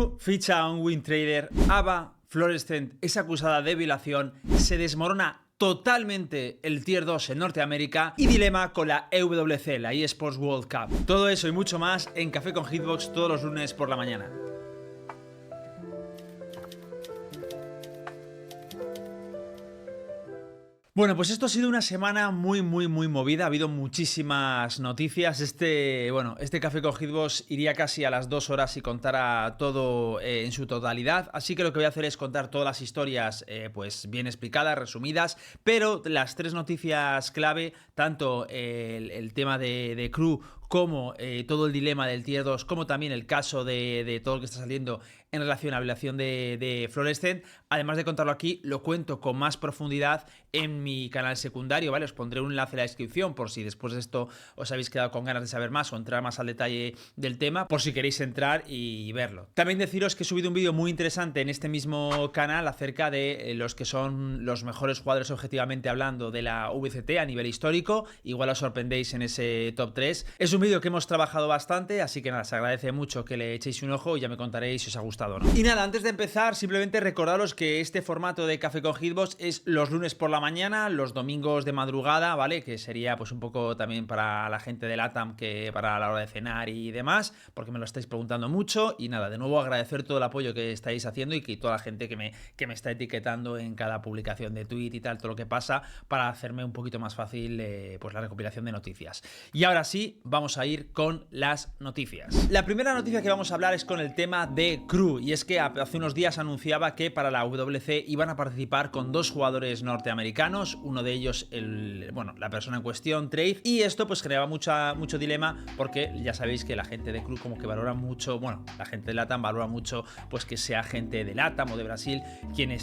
Crew ficha a un win trader, Ava Fluorescent es acusada de violación, se desmorona totalmente el Tier 2 en Norteamérica y dilema con la EWC, la eSports World Cup. Todo eso y mucho más en Café con Hitbox todos los lunes por la mañana. Bueno, pues esto ha sido una semana muy movida, ha habido muchísimas noticias. Este Café con Hitbox iría casi a las 2 horas si contara todo en su totalidad, así que lo que voy a hacer es contar todas las historias pues bien explicadas, resumidas, pero las tres noticias clave, tanto el tema de Crew como todo el dilema del Tier 2, como también el caso de todo lo que está saliendo en relación a la violación de Fluorescent. Además de contarlo aquí, lo cuento con más profundidad en mi canal secundario, ¿vale? Os pondré un enlace en la descripción por si después de esto os habéis quedado con ganas de saber más o entrar más al detalle del tema, por si queréis entrar y verlo. También deciros que he subido un vídeo muy interesante en este mismo canal acerca de los que son los mejores jugadores objetivamente hablando de la VCT a nivel histórico. Igual os sorprendéis en ese top 3. Es un vídeo que hemos trabajado bastante, así que nada, se agradece mucho que le echéis un ojo y ya me contaréis si os ha gustado o no. Y nada, antes de empezar, simplemente recordaros que este formato de Café con Hitbox es los lunes por la mañana, los domingos de madrugada, ¿vale? Que sería pues un poco también para la gente de LATAM, que para la hora de cenar y demás, porque me lo estáis preguntando mucho. Y nada, de nuevo agradecer todo el apoyo que estáis haciendo y que toda la gente que me está etiquetando en cada publicación de tweet y tal, todo lo que pasa, para hacerme un poquito más fácil pues la recopilación de noticias. Y ahora sí, vamos a ir con las noticias. La primera noticia que vamos a hablar es con el tema de Crew, y es que hace unos días anunciaba que para la WC iban a participar con dos jugadores norteamericanos, uno de ellos la persona en cuestión, Trade, y esto pues generaba mucho dilema, porque ya sabéis que la gente de Crew como que valora mucho, la gente de LATAM valora mucho pues que sea gente de LATAM o de Brasil quien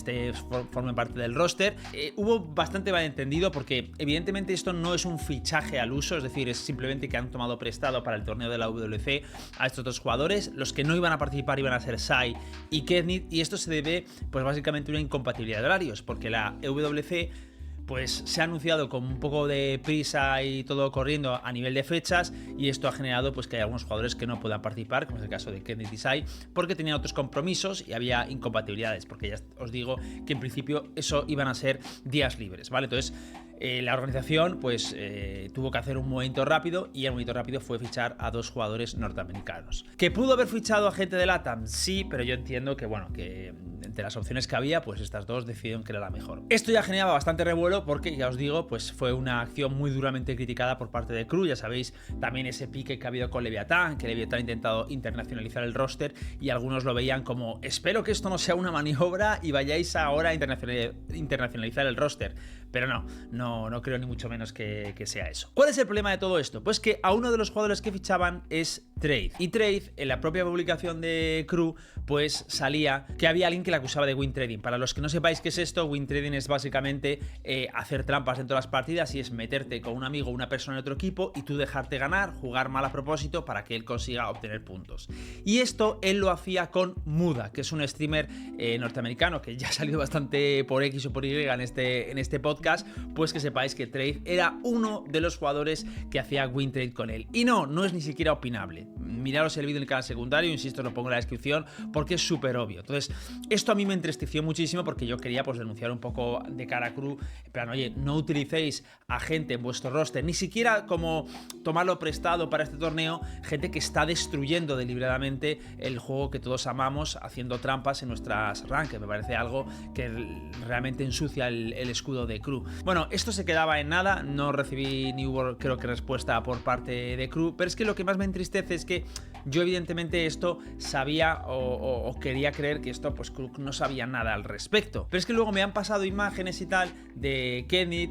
forme parte del roster. Hubo bastante malentendido porque evidentemente esto no es un fichaje al uso, es decir, es simplemente que han tomado prestado para el torneo de la WC a estos dos jugadores. Los que no iban a participar iban a ser Sai y Kednit, y esto se debe pues básicamente a una incompatibilidad de horarios, porque la WC pues se ha anunciado con un poco de prisa y todo corriendo a nivel de fechas, y esto ha generado pues que hay algunos jugadores que no puedan participar, como es el caso de Kednit y Sai, porque tenían otros compromisos y había incompatibilidades, porque ya os digo que en principio eso iban a ser días libres, ¿vale? Entonces la organización pues tuvo que hacer un movimiento rápido, y el movimiento rápido fue fichar a dos jugadores norteamericanos. ¿Que pudo haber fichado a gente de LATAM? Sí, pero yo entiendo que que entre las opciones que había, pues estas dos decidieron que era la mejor. Esto ya generaba bastante revuelo porque, ya os digo, pues fue una acción muy duramente criticada por parte de Crew. Ya sabéis también ese pique que ha habido con Leviatán, que Leviatán ha intentado internacionalizar el roster y algunos lo veían como: espero que esto no sea una maniobra y vayáis ahora a internacionalizar el roster. Pero no creo ni mucho menos que sea eso. ¿Cuál es el problema de todo esto? Pues que a uno de los jugadores que fichaban es Trade. Y Trade, en la propia publicación de Crew, pues salía que había alguien que le acusaba de win trading. Para los que no sepáis qué es esto, win trading es básicamente hacer trampas dentro de las partidas, y es meterte con un amigo o una persona en otro equipo y tú dejarte ganar, jugar mal a propósito para que él consiga obtener puntos. Y esto él lo hacía con Muda, que es un streamer norteamericano que ya ha salido bastante por X o por Y en este podcast. Pues que sepáis que Trade era uno de los jugadores que hacía win trade con él. Y no es ni siquiera opinable. Miraros el vídeo en el canal secundario, insisto, lo pongo en la descripción porque es súper obvio. Entonces, esto a mí me entristeció muchísimo porque yo quería pues denunciar un poco de cara a Crew, en plan, oye, no utilicéis a gente en vuestro roster, ni siquiera como tomarlo prestado para este torneo, gente que está destruyendo deliberadamente el juego que todos amamos, haciendo trampas en nuestras ranked. Me parece algo que realmente ensucia el escudo de Crew. Bueno, esto se quedaba en nada, no recibí ni hubo, creo que, respuesta por parte de Crew, pero es que lo que más me entristece es que yo evidentemente esto sabía o quería creer que esto pues Crew no sabía nada al respecto, pero es que luego me han pasado imágenes y tal de Kednit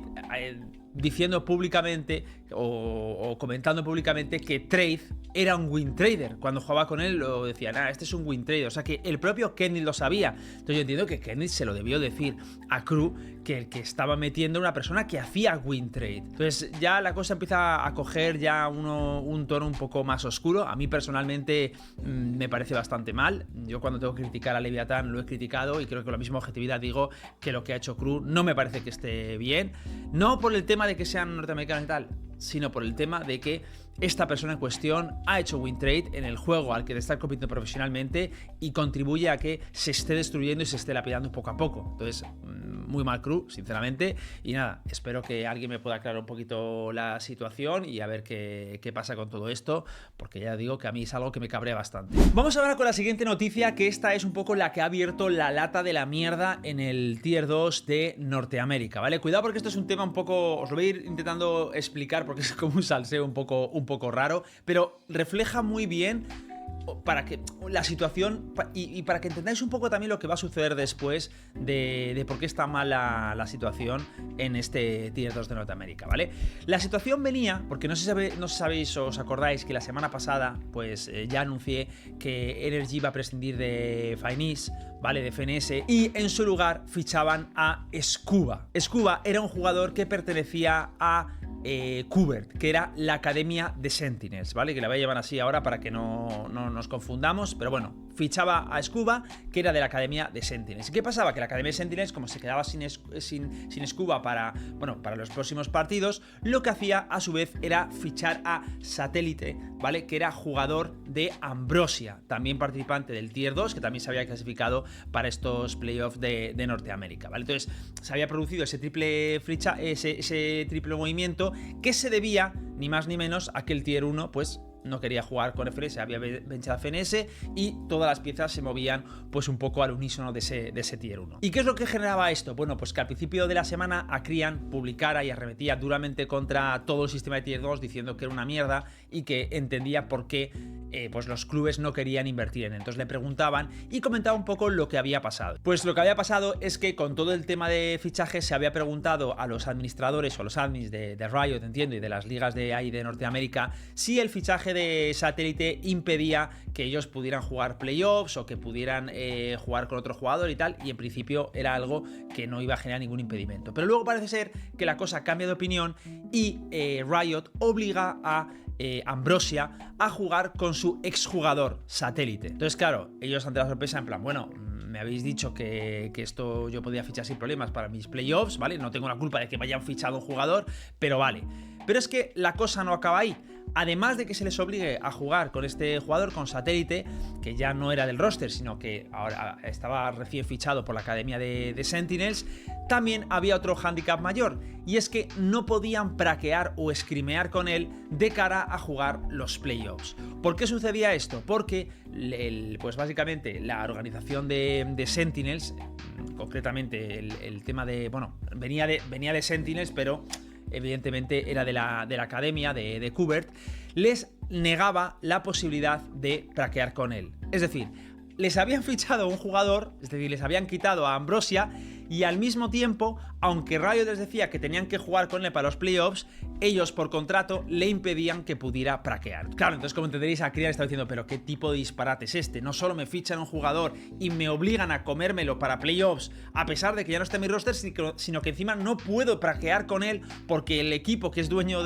diciendo públicamente o comentando públicamente que Trade era un win trader. Cuando jugaba con él lo decían, este es un win trader, o sea que el propio Kednit lo sabía. Entonces yo entiendo que Kednit se lo debió decir a Crew, que estaba metiendo una persona que hacía win trade. Entonces ya la cosa empieza a coger ya un tono un poco más oscuro. A mí personalmente me parece bastante mal. Yo cuando tengo que criticar a Leviatán lo he criticado, y creo que con la misma objetividad digo que lo que ha hecho Crew no me parece que esté bien. No por el tema de que sean norteamericanos y tal, sino por el tema de que esta persona en cuestión ha hecho win trade en el juego al que está compitiendo profesionalmente y contribuye a que se esté destruyendo y se esté lapidando poco a poco. Entonces, muy mal crew, sinceramente. Y nada, espero que alguien me pueda aclarar un poquito la situación y a ver qué pasa con todo esto, porque ya digo que a mí es algo que me cabrea bastante. Vamos ahora con la siguiente noticia, que esta es un poco la que ha abierto la lata de la mierda en el Tier 2 de Norteamérica, ¿vale? Cuidado porque esto es un tema un poco... Os lo voy a ir intentando explicar porque es como un salseo un poco raro, pero refleja muy bien para que la situación y para que entendáis un poco también lo que va a suceder después de por qué está mal la situación en este Tier 2 de Norteamérica, ¿vale? La situación venía, porque no sé si sabéis o os acordáis que la semana pasada pues ya anuncié que Energy iba a prescindir de Fainis, ¿vale? De FNS, y en su lugar fichaban a Scuba. Scuba era un jugador que pertenecía a Qbert, que era la academia de Sentinels, ¿vale? Que la voy a llevar así ahora para que no nos confundamos, pero bueno, fichaba a Scuba, que era de la academia de Sentinels. ¿Y qué pasaba? Que la academia de Sentinels, como se quedaba sin Scuba para los próximos partidos, lo que hacía a su vez era fichar a Satélite, ¿vale? Que era jugador de Ambrosia, también participante del Tier 2, que también se había clasificado para estos playoffs de Norteamérica, ¿vale? Entonces, se había producido ese triple movimiento que se debía, ni más ni menos, a que el Tier 1, pues, no quería jugar con FNS, había benchado a FNS y todas las piezas se movían pues un poco al unísono de ese Tier 1. ¿Y qué es lo que generaba esto? Bueno, pues que al principio de la semana Acrian publicara y arremetía duramente contra todo el sistema de Tier 2 diciendo que era una mierda y que entendía por qué pues los clubes no querían invertir en él. Entonces le preguntaban y comentaba un poco lo que había pasado. Pues lo que había pasado es que con todo el tema de fichajes se había preguntado a los administradores o los admins de Riot, entiendo, y de las ligas de ahí de Norteamérica, si el fichaje de Satélite impedía que ellos pudieran jugar playoffs o que pudieran jugar con otro jugador y tal, y en principio era algo que no iba a generar ningún impedimento. Pero luego parece ser que la cosa cambia de opinión y Riot obliga a Ambrosia a jugar con su exjugador Satélite. Entonces, claro, ellos ante la sorpresa en plan, bueno, me habéis dicho que esto yo podía fichar sin problemas para mis playoffs, ¿vale? No tengo la culpa de que me hayan fichado un jugador, pero vale. Pero es que la cosa no acaba ahí. Además de que se les obligue a jugar con este jugador, con Satélite, que ya no era del roster, sino que ahora estaba recién fichado por la academia de Sentinels, también había otro hándicap mayor, y es que no podían praquear o scrimear con él de cara a jugar los playoffs. ¿Por qué sucedía esto? Porque pues básicamente la organización de Sentinels, concretamente el tema de, bueno, venía de Sentinels, pero evidentemente era de la academia de Qbert, les negaba la posibilidad de praquear con él. Es decir, les habían fichado a un jugador, es decir, les habían quitado a Ambrosia, y al mismo tiempo, aunque Riot les decía que tenían que jugar con él para los playoffs, ellos por contrato le impedían que pudiera praquear. Claro, entonces como entenderéis, Acrian está diciendo, pero ¿qué tipo de disparate es este? No solo me fichan un jugador y me obligan a comérmelo para playoffs, a pesar de que ya no está en mi roster, sino que encima no puedo praquear con él porque el equipo que es dueño,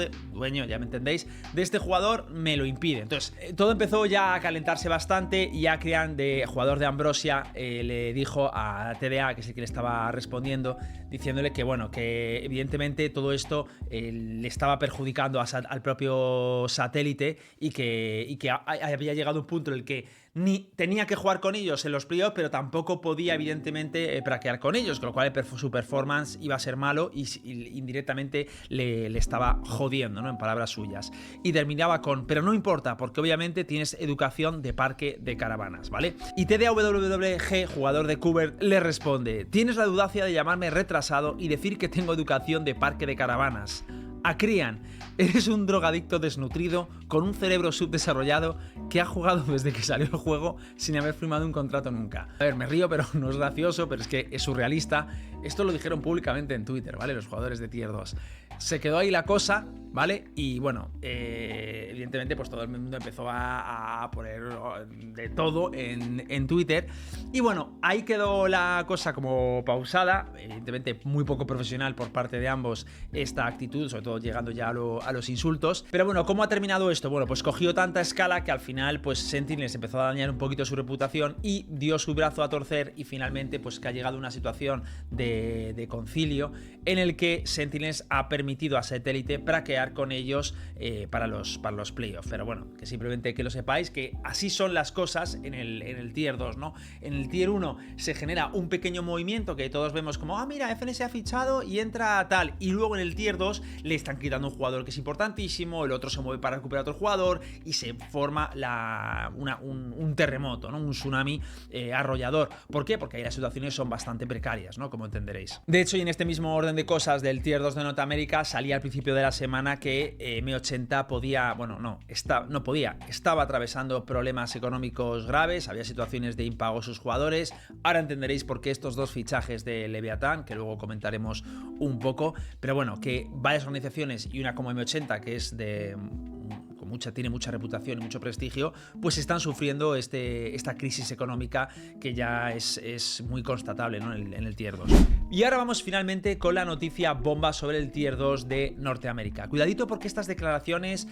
ya me entendéis, de este jugador me lo impide. Entonces, todo empezó ya a calentarse bastante y Acrian, jugador de Ambrosia, le dijo a TDA, que es el que le estaba respondiendo, diciéndole que bueno, que evidentemente todo esto le estaba perjudicando al propio Satélite y que había llegado un punto en el que ni tenía que jugar con ellos en los playoffs, pero tampoco podía evidentemente praquear con ellos, con lo cual su performance iba a ser malo y indirectamente le estaba jodiendo, ¿no? En palabras suyas. Y terminaba con, pero no importa, porque obviamente tienes educación de parque de caravanas, ¿vale? Y TDAWWG, jugador de Qbert, le responde, tienes la audacia de llamarme retrasado y decir que tengo educación de parque de caravanas. Acrian, eres un drogadicto desnutrido con un cerebro subdesarrollado que ha jugado desde que salió el juego sin haber firmado un contrato nunca. A ver, me río, pero no es gracioso, pero es que es surrealista. Esto lo dijeron públicamente en Twitter, ¿vale? Los jugadores de Tier 2. Se quedó ahí la cosa, ¿vale? Y bueno, evidentemente pues todo el mundo empezó a poner de todo en Twitter. Y bueno, ahí quedó la cosa como pausada. Evidentemente muy poco profesional por parte de ambos esta actitud, sobre todo llegando ya a los insultos. Pero bueno, ¿cómo ha terminado esto? Bueno, pues cogió tanta escala que al final pues Sentinels empezó a dañar un poquito su reputación y dio su brazo a torcer, y finalmente pues que ha llegado una situación de concilio en el que Sentinels ha permitido permitido a Satellite craquear con ellos para los playoffs. Pero bueno, que simplemente que lo sepáis, que así son las cosas en el Tier 2, ¿no? En el Tier 1 se genera un pequeño movimiento que todos vemos como, mira, FNS ha fichado y entra tal, y luego en el Tier 2 le están quitando un jugador que es importantísimo, el otro se mueve para recuperar a otro jugador y se forma un terremoto, ¿no? Un tsunami arrollador. ¿Por qué? Porque ahí las situaciones son bastante precarias, ¿no? Como entenderéis. De hecho, y en este mismo orden de cosas del Tier 2 de Norteamérica, salía al principio de la semana que M80 estaba atravesando problemas económicos graves, había situaciones de impago a sus jugadores. Ahora entenderéis por qué estos dos fichajes de Leviatán, que luego comentaremos un poco, pero bueno, que varias organizaciones y una como M80, que es tiene mucha reputación y mucho prestigio, pues están sufriendo esta crisis económica que ya es muy constatable, ¿no? en el Tier 2. Y ahora vamos finalmente con la noticia bomba sobre el Tier 2 de Norteamérica. Cuidadito porque estas declaraciones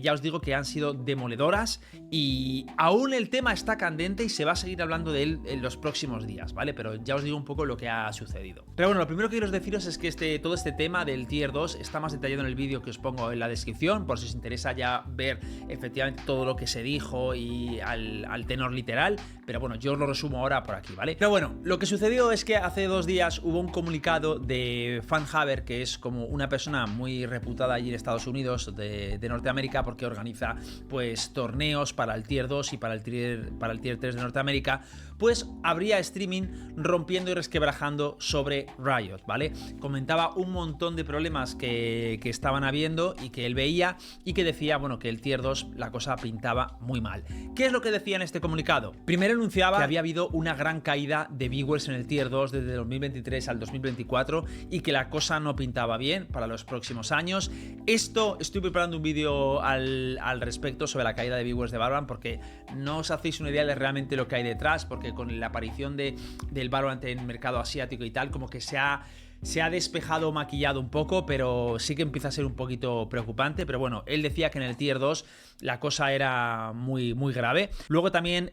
ya os digo que han sido demoledoras y aún el tema está candente y se va a seguir hablando de él en los próximos días, ¿vale? Pero ya os digo un poco lo que ha sucedido. Pero bueno, lo primero que quiero deciros es que todo este tema del Tier 2 está más detallado en el vídeo que os pongo en la descripción, por si os interesa ya ver efectivamente todo lo que se dijo y al tenor literal, pero bueno, yo os lo resumo ahora por aquí, ¿vale? Pero bueno, lo que sucedió es que hace 2 días hubo un comunicado de FanHaber, que es como una persona muy reputada allí en Estados Unidos de Norteamérica, porque organiza pues torneos para el Tier 2 y para el Tier 3 de Norteamérica. Pues habría streaming rompiendo y resquebrajando sobre Riot, ¿vale? Comentaba un montón de problemas que estaban habiendo y que él veía y que decía, bueno, que el Tier 2 la cosa pintaba muy mal. ¿Qué es lo que decía en este comunicado? Primero anunciaba que había habido una gran caída de viewers en el Tier 2 desde 2023 al 2024 y que la cosa no pintaba bien para los próximos años. Estoy preparando un vídeo al respecto sobre la caída de viewers de Valorant, porque no os hacéis una idea de realmente lo que hay detrás, porque con la aparición del Valorant en el mercado asiático y tal, como que se ha despejado o maquillado un poco, pero sí que empieza a ser un poquito preocupante. Pero bueno, él decía que en el Tier 2 la cosa era muy, muy grave. Luego también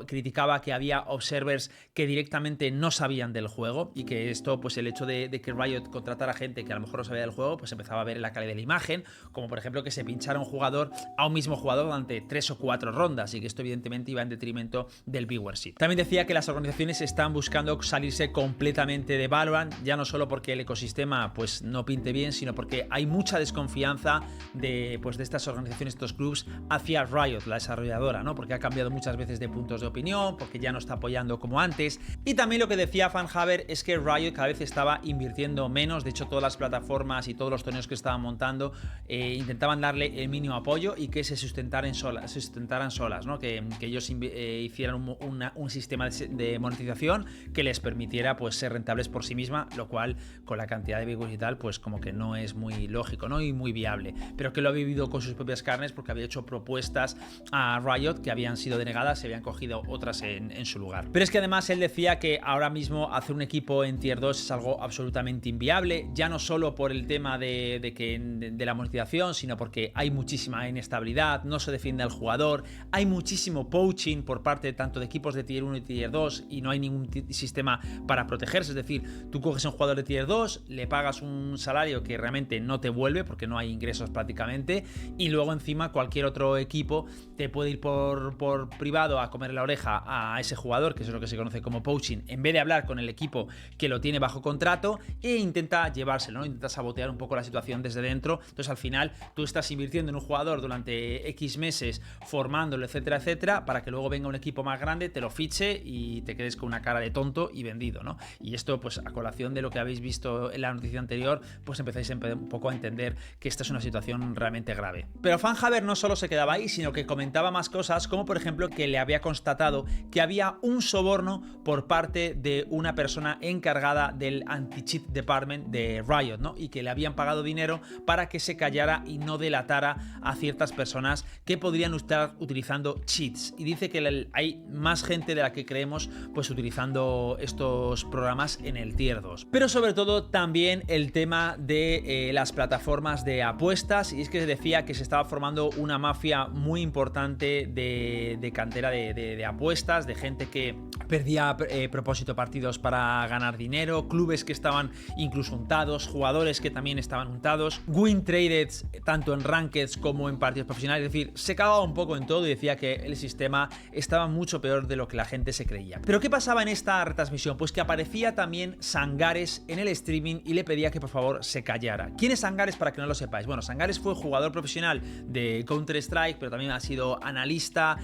criticaba que había observers que directamente no sabían del juego y que esto, pues el hecho de que Riot contratara gente que a lo mejor no sabía del juego, pues empezaba a ver en la calidad de la imagen, como por ejemplo que se pinchara a un mismo jugador durante 3 o 4 rondas, y que esto evidentemente iba en detrimento del viewership. También decía que las organizaciones están buscando salirse completamente de Valorant, ya no solo porque el ecosistema pues no pinte bien, sino porque hay mucha desconfianza de estas organizaciones, estos clubs, hacia Riot, la desarrolladora, ¿no? Porque ha cambiado muchas veces de puntos de opinión, porque ya no está apoyando como antes. Y también lo que decía FanHaber es que Riot cada vez estaba invirtiendo menos. De hecho, todas las plataformas y todos los torneos que estaban montando intentaban darle el mínimo apoyo y que se sustentaran solas, ¿no? Que ellos hicieran un sistema de monetización que les permitiera pues ser rentables por sí misma, lo cual con la cantidad de viewers y tal, pues como que no es muy lógico, ¿no? Y muy viable, pero que lo ha vivido con sus propias carnes, porque había hecho propuestas a Riot que habían sido denegadas, se habían cogido otras en su lugar. Pero es que además él decía que ahora mismo hacer un equipo en Tier 2 es algo absolutamente inviable, ya no solo por el tema de la monetización, sino porque hay muchísima inestabilidad, no se defiende al jugador, hay muchísimo poaching por parte tanto de equipos de Tier 1 y Tier 2 y no hay ningún sistema para protegerse. Es decir, tú coges a un jugador de Tier 2, le pagas un salario que realmente no te vuelve porque no hay ingresos prácticamente, y luego encima cualquier otro equipo te puede ir por privado a comer la oreja a ese jugador, que es lo que se conoce como poaching, en vez de hablar con el equipo que lo tiene bajo contrato e intenta llevárselo, ¿no? Intenta sabotear un poco la situación desde dentro. Entonces al final tú estás invirtiendo en un jugador durante X meses, formándolo, etcétera, etcétera, para que luego venga un equipo más grande, te lo fiche y te quedes con una cara de tonto y vendido, ¿no? Y esto, pues a colación de lo que habéis visto en la noticia anterior, pues empezáis un poco a entender que esta es una situación realmente grave. Pero FanHaber no solo se quedaba ahí, sino que comentaba más cosas, como por ejemplo que le había constatado que había un soborno por parte de una persona encargada del anti-cheat department de Riot, ¿no? Y que le habían pagado dinero para que se callara y no delatara a ciertas personas que podrían estar utilizando cheats. Y dice que hay más gente de la que creemos pues utilizando estos programas en el Tier 2. Pero sobre todo también el tema de las plataformas de apuestas, y es que se decía que se estaba formando una mafia muy importante de cantera de apuestas, de gente que perdía propósito partidos para ganar dinero, clubes que estaban incluso untados, jugadores que también estaban untados, win traded tanto en rankeds como en partidos profesionales, es decir, se cagaba un poco en todo y decía que el sistema estaba mucho peor de lo que la gente se creía. Pero ¿qué pasaba en esta retransmisión? Pues que aparecía también Sangares en el streaming y le pedía que por favor se callara. ¿Quién es Sangares, para que no lo sepáis? Bueno, Sangares fue jugador profesional de Counter-Strike, pero también ha sido analista,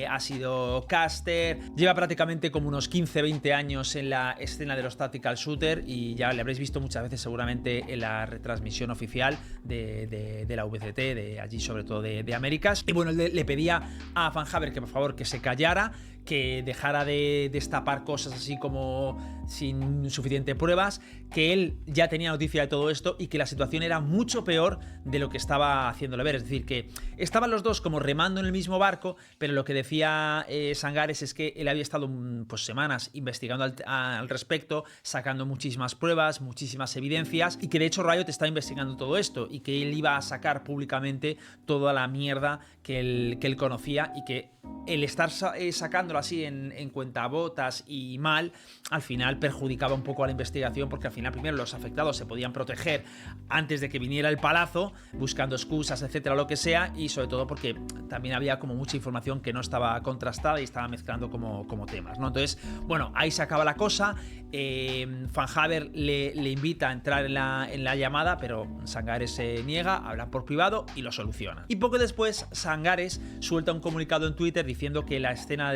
ha sido caster, lleva prácticamente como unos 15-20 años en la escena de los tactical shooter y ya le habréis visto muchas veces seguramente en la retransmisión oficial de la VCT, de allí sobre todo de Américas. Y bueno, le pedía a FanHaber que por favor que se callara, que dejara de destapar cosas así como sin suficientes pruebas, que él ya tenía noticia de todo esto y que la situación era mucho peor de lo que estaba haciéndole ver. Es decir, que estaban los dos como remando en el mismo barco, pero lo que decía Sangares es que él había estado pues semanas investigando al respecto, sacando muchísimas pruebas, muchísimas evidencias, y que de hecho Riot está investigando todo esto y que él iba a sacar públicamente toda la mierda que él conocía, y que el estar sacándolo así en cuentabotas y mal, al final perjudicaba un poco a la investigación, porque al final primero los afectados se podían proteger antes de que viniera el palazo, buscando excusas, etcétera, lo que sea, y sobre todo porque también había como mucha información que no estaba contrastada y estaba mezclando como temas, ¿no? Entonces, bueno, ahí se acaba la cosa. FanHaber le invita a entrar en la llamada, pero Sangares se niega, habla por privado y lo soluciona. Y poco después Sangares suelta un comunicado en Twitter diciendo que la escena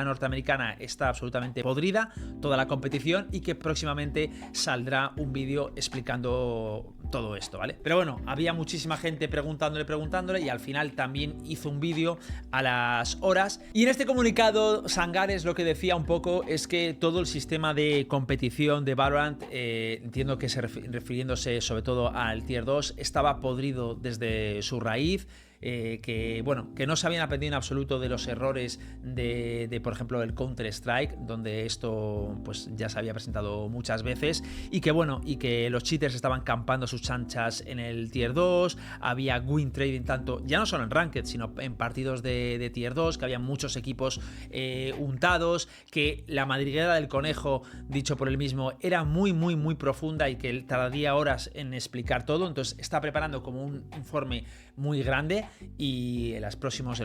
norteamericana está absolutamente podrida, toda la competición, y que próximamente saldrá un vídeo explicando todo esto, ¿vale? Pero bueno, había muchísima gente preguntándole y al final también hizo un vídeo a las horas. Y en este comunicado Sangares lo que decía un poco es que todo el sistema de competición de Valorant, entiendo que refiriéndose sobre todo al Tier 2, estaba podrido desde su raíz. Que no se habían aprendido en absoluto de los errores de por ejemplo, el Counter-Strike, donde esto pues ya se había presentado muchas veces, y que los cheaters estaban campando sus chanchas en el Tier 2, había win trading tanto, ya no solo en Ranked, sino en partidos de Tier 2, que había muchos equipos untados, que la madriguera del conejo, dicho por él mismo, era muy profunda y que él tardaría horas en explicar todo. Entonces está preparando como un informe muy grande, y en los próximos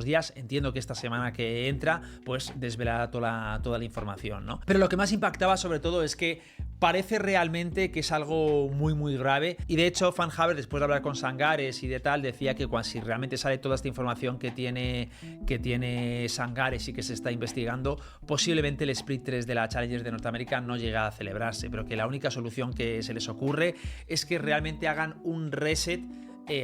días, entiendo que esta semana que entra, pues desvelará toda la información, ¿no? Pero lo que más impactaba sobre todo es que parece realmente que es algo muy grave, y de hecho FanHaber, después de hablar con Sangares y de tal, decía que si realmente sale toda esta información que tiene Sangares y que se está investigando, posiblemente el Split 3 de la Challengers de Norteamérica no llega a celebrarse, pero que la única solución que se les ocurre es que realmente hagan un reset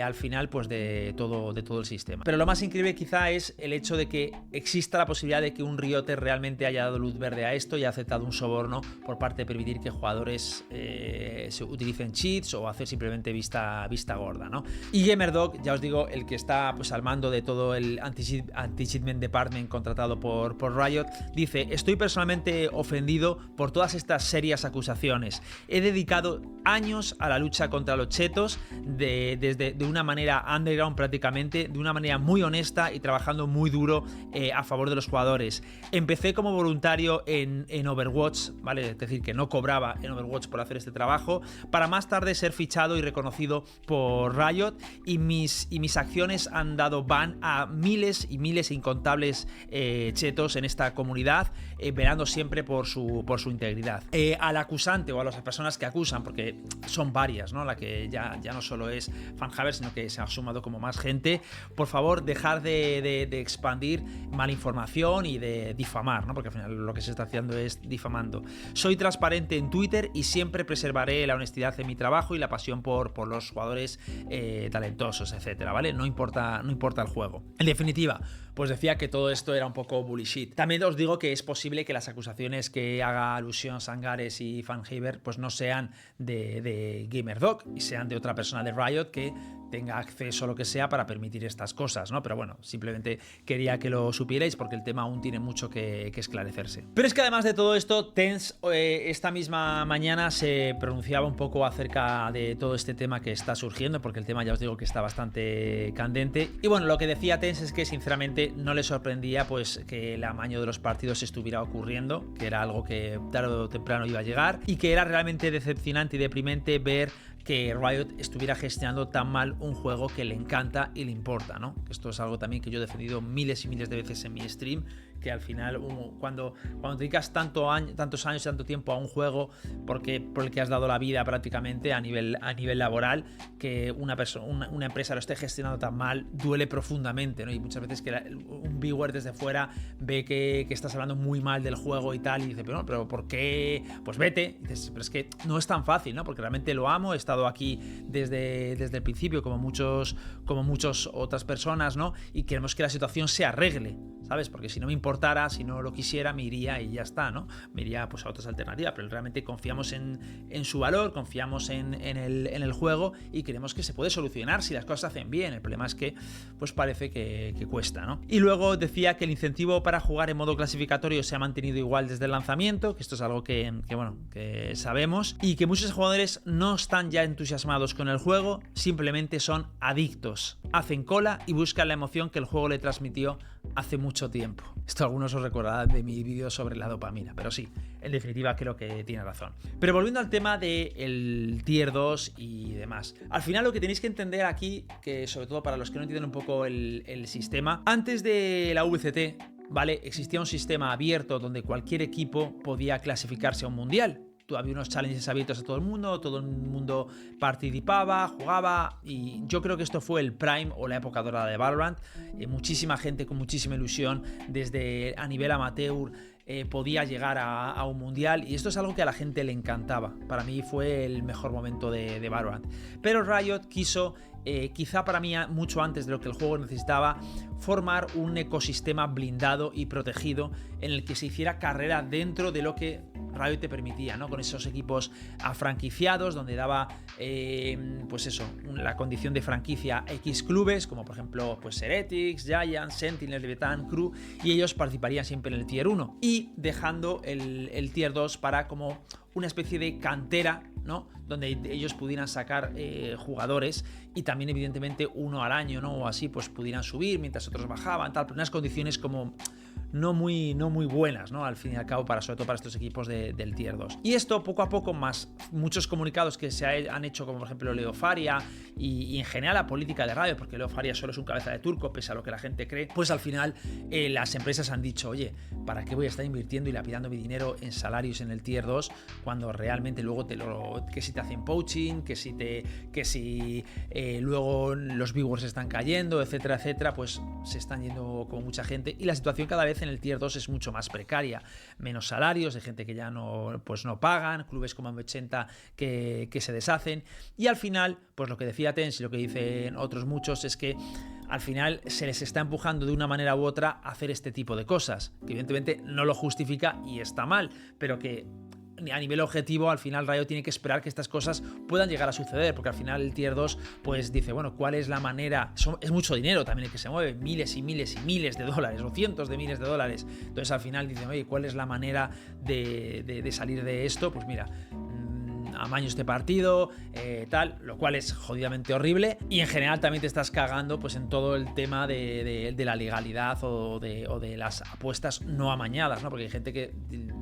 al final pues de todo el sistema. Pero lo más increíble quizá es el hecho de que exista la posibilidad de que un Rioter realmente haya dado luz verde a esto y haya aceptado un soborno por parte de permitir que jugadores se utilicen cheats o hacer simplemente vista gorda, ¿no? Y GamerDog, ya os digo, el que está pues al mando de todo el Anti-Cheatment Department contratado por Riot, dice: estoy personalmente ofendido por todas estas serias acusaciones. He dedicado años a la lucha contra los chetos de una manera underground prácticamente, de una manera muy honesta y trabajando muy duro a favor de los jugadores. Empecé como voluntario en Overwatch, ¿vale? Es decir, que no cobraba en Overwatch por hacer este trabajo, para más tarde ser fichado y reconocido por Riot, y mis acciones han dado ban a miles y miles e incontables chetos en esta comunidad, velando siempre por su integridad. Al acusante o a las personas que acusan, porque son varias, ¿no? La que ya no solo es FanHaber, sino que se ha sumado como más gente. Por favor, dejar de expandir mala información y de difamar, ¿no? Porque al final lo que se está haciendo es difamando. Soy transparente en Twitter y siempre preservaré la honestidad en mi trabajo y la pasión por los jugadores talentosos, etcétera, ¿vale? No importa el juego. En definitiva, pues decía que todo esto era un poco bullshit. También os digo que es posible que las acusaciones que haga alusión Sangares y FanHaber pues no sean de GamerDog y sean de otra persona de Riot que tenga acceso a lo que sea para permitir estas cosas, ¿no? Pero bueno, simplemente quería que lo supierais porque el tema aún tiene mucho que esclarecerse. Pero es que además de todo esto, Tense esta misma mañana se pronunciaba un poco acerca de todo este tema que está surgiendo, porque el tema ya os digo que está bastante candente. Y bueno, lo que decía Tense es que sinceramente no le sorprendía pues que el amaño de los partidos estuviera ocurriendo, que era algo que tarde o temprano iba a llegar, y que era realmente decepcionante y deprimente ver que Riot estuviera gestionando tan mal un juego que le encanta y le importa, ¿no? Esto es algo también que yo he defendido miles y miles de veces en mi stream, que al final cuando te dedicas tantos años y tanto tiempo a un juego por el que has dado la vida prácticamente a nivel laboral, que una empresa lo esté gestionando tan mal, duele profundamente, ¿no? Y muchas veces que un viewer desde fuera ve que estás hablando muy mal del juego y tal, y dice, pero ¿por qué? Pues vete. Y dices, pero es que no es tan fácil, ¿no? Porque realmente lo amo, he estado aquí desde el principio, como muchas otras personas, ¿no? Y queremos que la situación se arregle, ¿sabes? Porque si no me importara, si no lo quisiera, me iría y ya está, ¿no? Me iría pues a otras alternativas, pero realmente confiamos en su valor, confiamos en el juego y creemos que se puede solucionar si las cosas se hacen bien. El problema es que pues parece que cuesta, ¿no? Y luego decía que el incentivo para jugar en modo clasificatorio se ha mantenido igual desde el lanzamiento, que esto es algo que sabemos, y que muchos jugadores no están ya entusiasmados con el juego, simplemente son adictos, hacen cola y buscan la emoción que el juego le transmitió hace mucho tiempo. Esto algunos os recordarán de mi vídeo sobre la dopamina, pero sí, en definitiva creo que tiene razón. Pero volviendo al tema del Tier 2 y demás, al final lo que tenéis que entender aquí, que sobre todo para los que no entienden un poco el sistema, antes de la VCT, ¿vale? Existía un sistema abierto donde cualquier equipo podía clasificarse a un mundial. Había unos challenges abiertos a todo el mundo participaba, jugaba, y yo creo que esto fue el prime o la época dorada de Valorant. Muchísima gente con muchísima ilusión desde a nivel amateur podía llegar a un mundial, y esto es algo que a la gente le encantaba. Para mí fue el mejor momento de Valorant. Pero Riot quiso, quizá para mí mucho antes de lo que el juego necesitaba, formar un ecosistema blindado y protegido en el que se hiciera carrera dentro de lo que Riot te permitía, ¿no? Con esos equipos franquiciados, donde daba pues eso, la condición de franquicia a X clubes, como por ejemplo pues Heretics, Giants, Sentinels, Leviathan, Crew, y ellos participarían siempre en el Tier 1, y dejando el Tier 2 para como una especie de cantera, ¿no? Donde ellos pudieran sacar jugadores, y también evidentemente uno al año, ¿no? O así pues pudieran subir mientras otros bajaban, tal, pero unas condiciones como no muy buenas, ¿no? Al fin y al cabo, sobre todo para estos equipos del Tier 2. Y esto poco a poco, más muchos comunicados que se han hecho, como por ejemplo Leo Faria y en general la política de Riot, porque Leo Faria solo es un cabeza de turco, pese a lo que la gente cree, pues al final las empresas han dicho, oye, ¿para qué voy a estar invirtiendo y lapidando mi dinero en salarios en el Tier 2 cuando realmente luego que si te hacen poaching, que si luego los viewers están cayendo, etcétera, etcétera, pues se están yendo como mucha gente, y la situación cada vez en el Tier 2 es mucho más precaria, menos salarios de gente que ya no pagan, clubes como M80 que se deshacen, y al final, pues lo que decía Tense y lo que dicen otros muchos es que al final se les está empujando de una manera u otra a hacer este tipo de cosas, que evidentemente no lo justifica y está mal, pero que a nivel objetivo al final Riot tiene que esperar que estas cosas puedan llegar a suceder, porque al final el Tier 2 pues dice, bueno, ¿cuál es la manera? Es mucho dinero también el que se mueve, miles y miles y miles de dólares o cientos de miles de dólares, entonces al final dicen, oye, ¿cuál es la manera de salir de esto? Pues mira, amaño este partido, tal, lo cual es jodidamente horrible, y en general también te estás cagando pues en todo el tema de la legalidad o de las apuestas no amañadas, ¿no? Porque hay gente que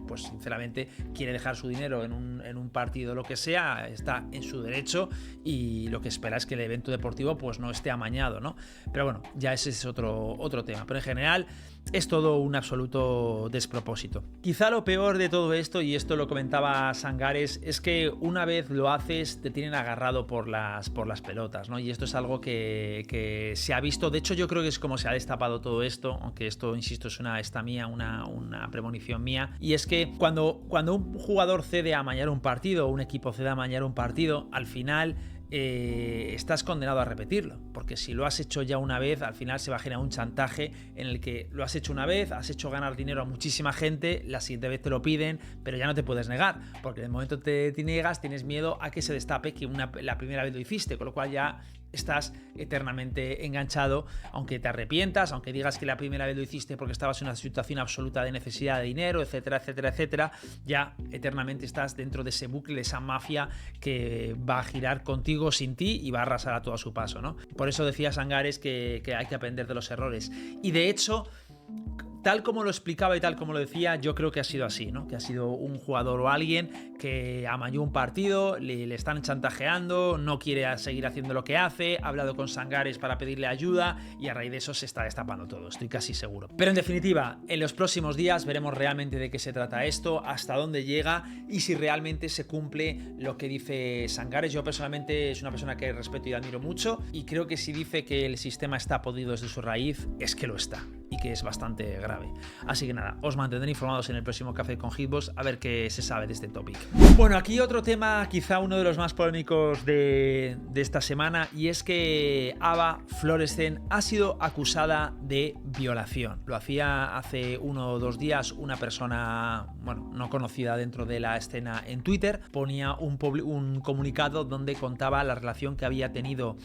pues sinceramente quiere dejar su dinero en un partido, lo que sea, está en su derecho, y lo que espera es que el evento deportivo pues no esté amañado, ¿no? Pero bueno, ya ese es otro tema, pero en general es todo un absoluto despropósito. Quizá lo peor de todo esto, y esto lo comentaba Sangares, es que una vez lo haces te tienen agarrado por las pelotas, ¿no? Y esto es algo que se ha visto. De hecho, yo creo que es como se ha destapado todo esto, aunque esto, insisto, es una premonición mía, y es que cuando un jugador cede a amañar un partido, o un equipo cede a amañar un partido, al final estás condenado a repetirlo, porque si lo has hecho ya una vez, al final se va a generar un chantaje en el que lo has hecho una vez, has hecho ganar dinero a muchísima gente, la siguiente vez te lo piden, pero ya no te puedes negar, porque en el momento que te niegas tienes miedo a que se destape que la primera vez lo hiciste, con lo cual ya estás eternamente enganchado, aunque te arrepientas, aunque digas que la primera vez lo hiciste porque estabas en una situación absoluta de necesidad de dinero, etcétera, etcétera, etcétera, ya eternamente estás dentro de ese bucle, de esa mafia que va a girar contigo sin ti y va a arrasar a todo a su paso, ¿no? Por eso decía Sangares que hay que aprender de los errores. Y de hecho, tal como lo explicaba y tal como lo decía, yo creo que ha sido así, ¿no? Que ha sido un jugador o alguien que amañó un partido, le están chantajeando, no quiere seguir haciendo lo que hace, ha hablado con Sangares para pedirle ayuda y a raíz de eso se está destapando todo, estoy casi seguro. Pero en definitiva, en los próximos días veremos realmente de qué se trata esto, hasta dónde llega y si realmente se cumple lo que dice Sangares. Yo personalmente es una persona que respeto y admiro mucho y creo que si dice que el sistema está podrido desde su raíz, es que lo está y que es bastante grave. Así que nada, os mantendré informados en el próximo Café con Hitbox a ver qué se sabe de este topic. Bueno, aquí otro tema, quizá uno de los más polémicos de esta semana, y es que Ava Florescent ha sido acusada de violación. Lo hacía hace 1 o 2 días una persona, bueno, no conocida dentro de la escena en Twitter, ponía un comunicado donde contaba la relación que había tenido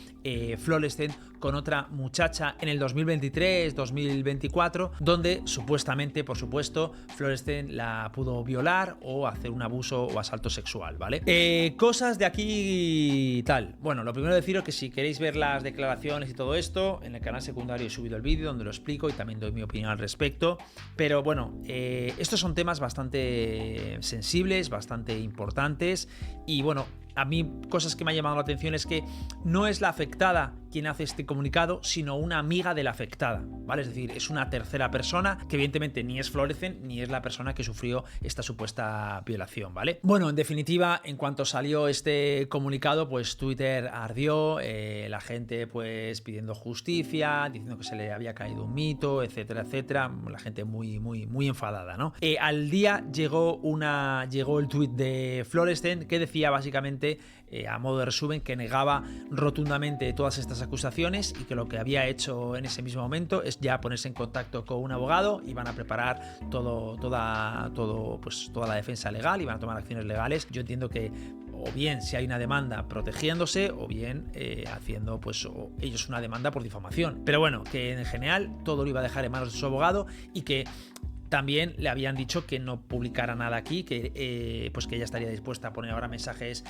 Florescent con otra muchacha en el 2023-2024, donde supuestamente, por supuesto, Florescent la pudo violar o hacer un abuso o asalto sexual, ¿vale? Cosas de aquí tal. Bueno, lo primero deciros que si queréis ver las declaraciones y todo esto, en el canal secundario he subido el vídeo donde lo explico y también doy mi opinión al respecto. Pero bueno, estos son temas bastante sensibles, bastante importantes y bueno, a mí cosas que me han llamado la atención es que no es la afectada quien hace este comunicado, sino una amiga de la afectada, ¿vale? Es decir, es una tercera persona que evidentemente ni es Florescent ni es la persona que sufrió esta supuesta violación, ¿vale? Bueno, en definitiva, en cuanto salió este comunicado, pues Twitter ardió, la gente pues pidiendo justicia, diciendo que se le había caído un mito, etcétera, etcétera, la gente muy enfadada, ¿no? Al día llegó el tweet de Florescent que decía básicamente, a modo de resumen, que negaba rotundamente todas estas acusaciones y que lo que había hecho en ese mismo momento es ya ponerse en contacto con un abogado y van a preparar toda la defensa legal y van a tomar acciones legales. Yo entiendo que o bien si hay una demanda protegiéndose o bien haciendo pues ellos una demanda por difamación. Pero bueno, que en general todo lo iba a dejar en manos de su abogado y que también le habían dicho que no publicara nada aquí, que pues que ella estaría dispuesta a poner ahora mensajes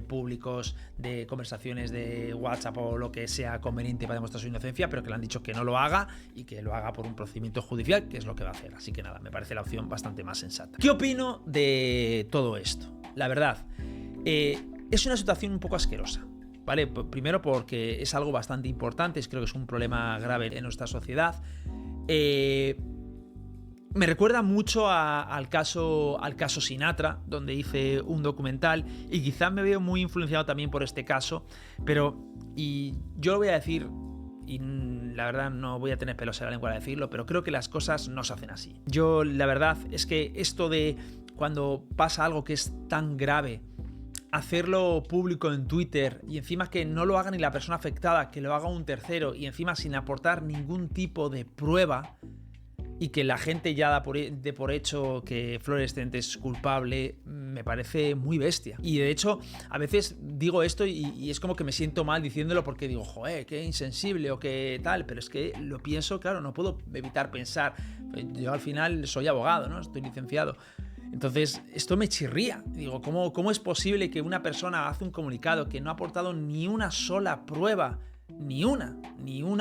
públicos de conversaciones de WhatsApp o lo que sea conveniente para demostrar su inocencia, pero que le han dicho que no lo haga y que lo haga por un procedimiento judicial, que es lo que va a hacer. Así que nada, me parece la opción bastante más sensata. ¿Qué opino de todo esto? La verdad, es una situación un poco asquerosa, ¿vale? Primero porque es algo bastante importante, creo que es un problema grave en nuestra sociedad. Me recuerda mucho al caso Sinatra, donde hice un documental y quizás me veo muy influenciado también por este caso, y yo lo voy a decir, y la verdad no voy a tener pelos en la lengua de decirlo, pero creo que las cosas no se hacen así. Yo la verdad es que esto de cuando pasa algo que es tan grave, hacerlo público en Twitter y encima que no lo haga ni la persona afectada, que lo haga un tercero y encima sin aportar ningún tipo de prueba, y que la gente ya da por hecho que Florescent es culpable, me parece muy bestia. Y de hecho, a veces digo esto y es como que me siento mal diciéndolo porque digo, joder, qué insensible o qué tal, pero es que lo pienso, claro, no puedo evitar pensar. Yo al final soy abogado, ¿no? Estoy licenciado. Entonces, esto me chirría. Digo, ¿cómo es posible que una persona hace un comunicado que no ha aportado ni una sola prueba? Ni un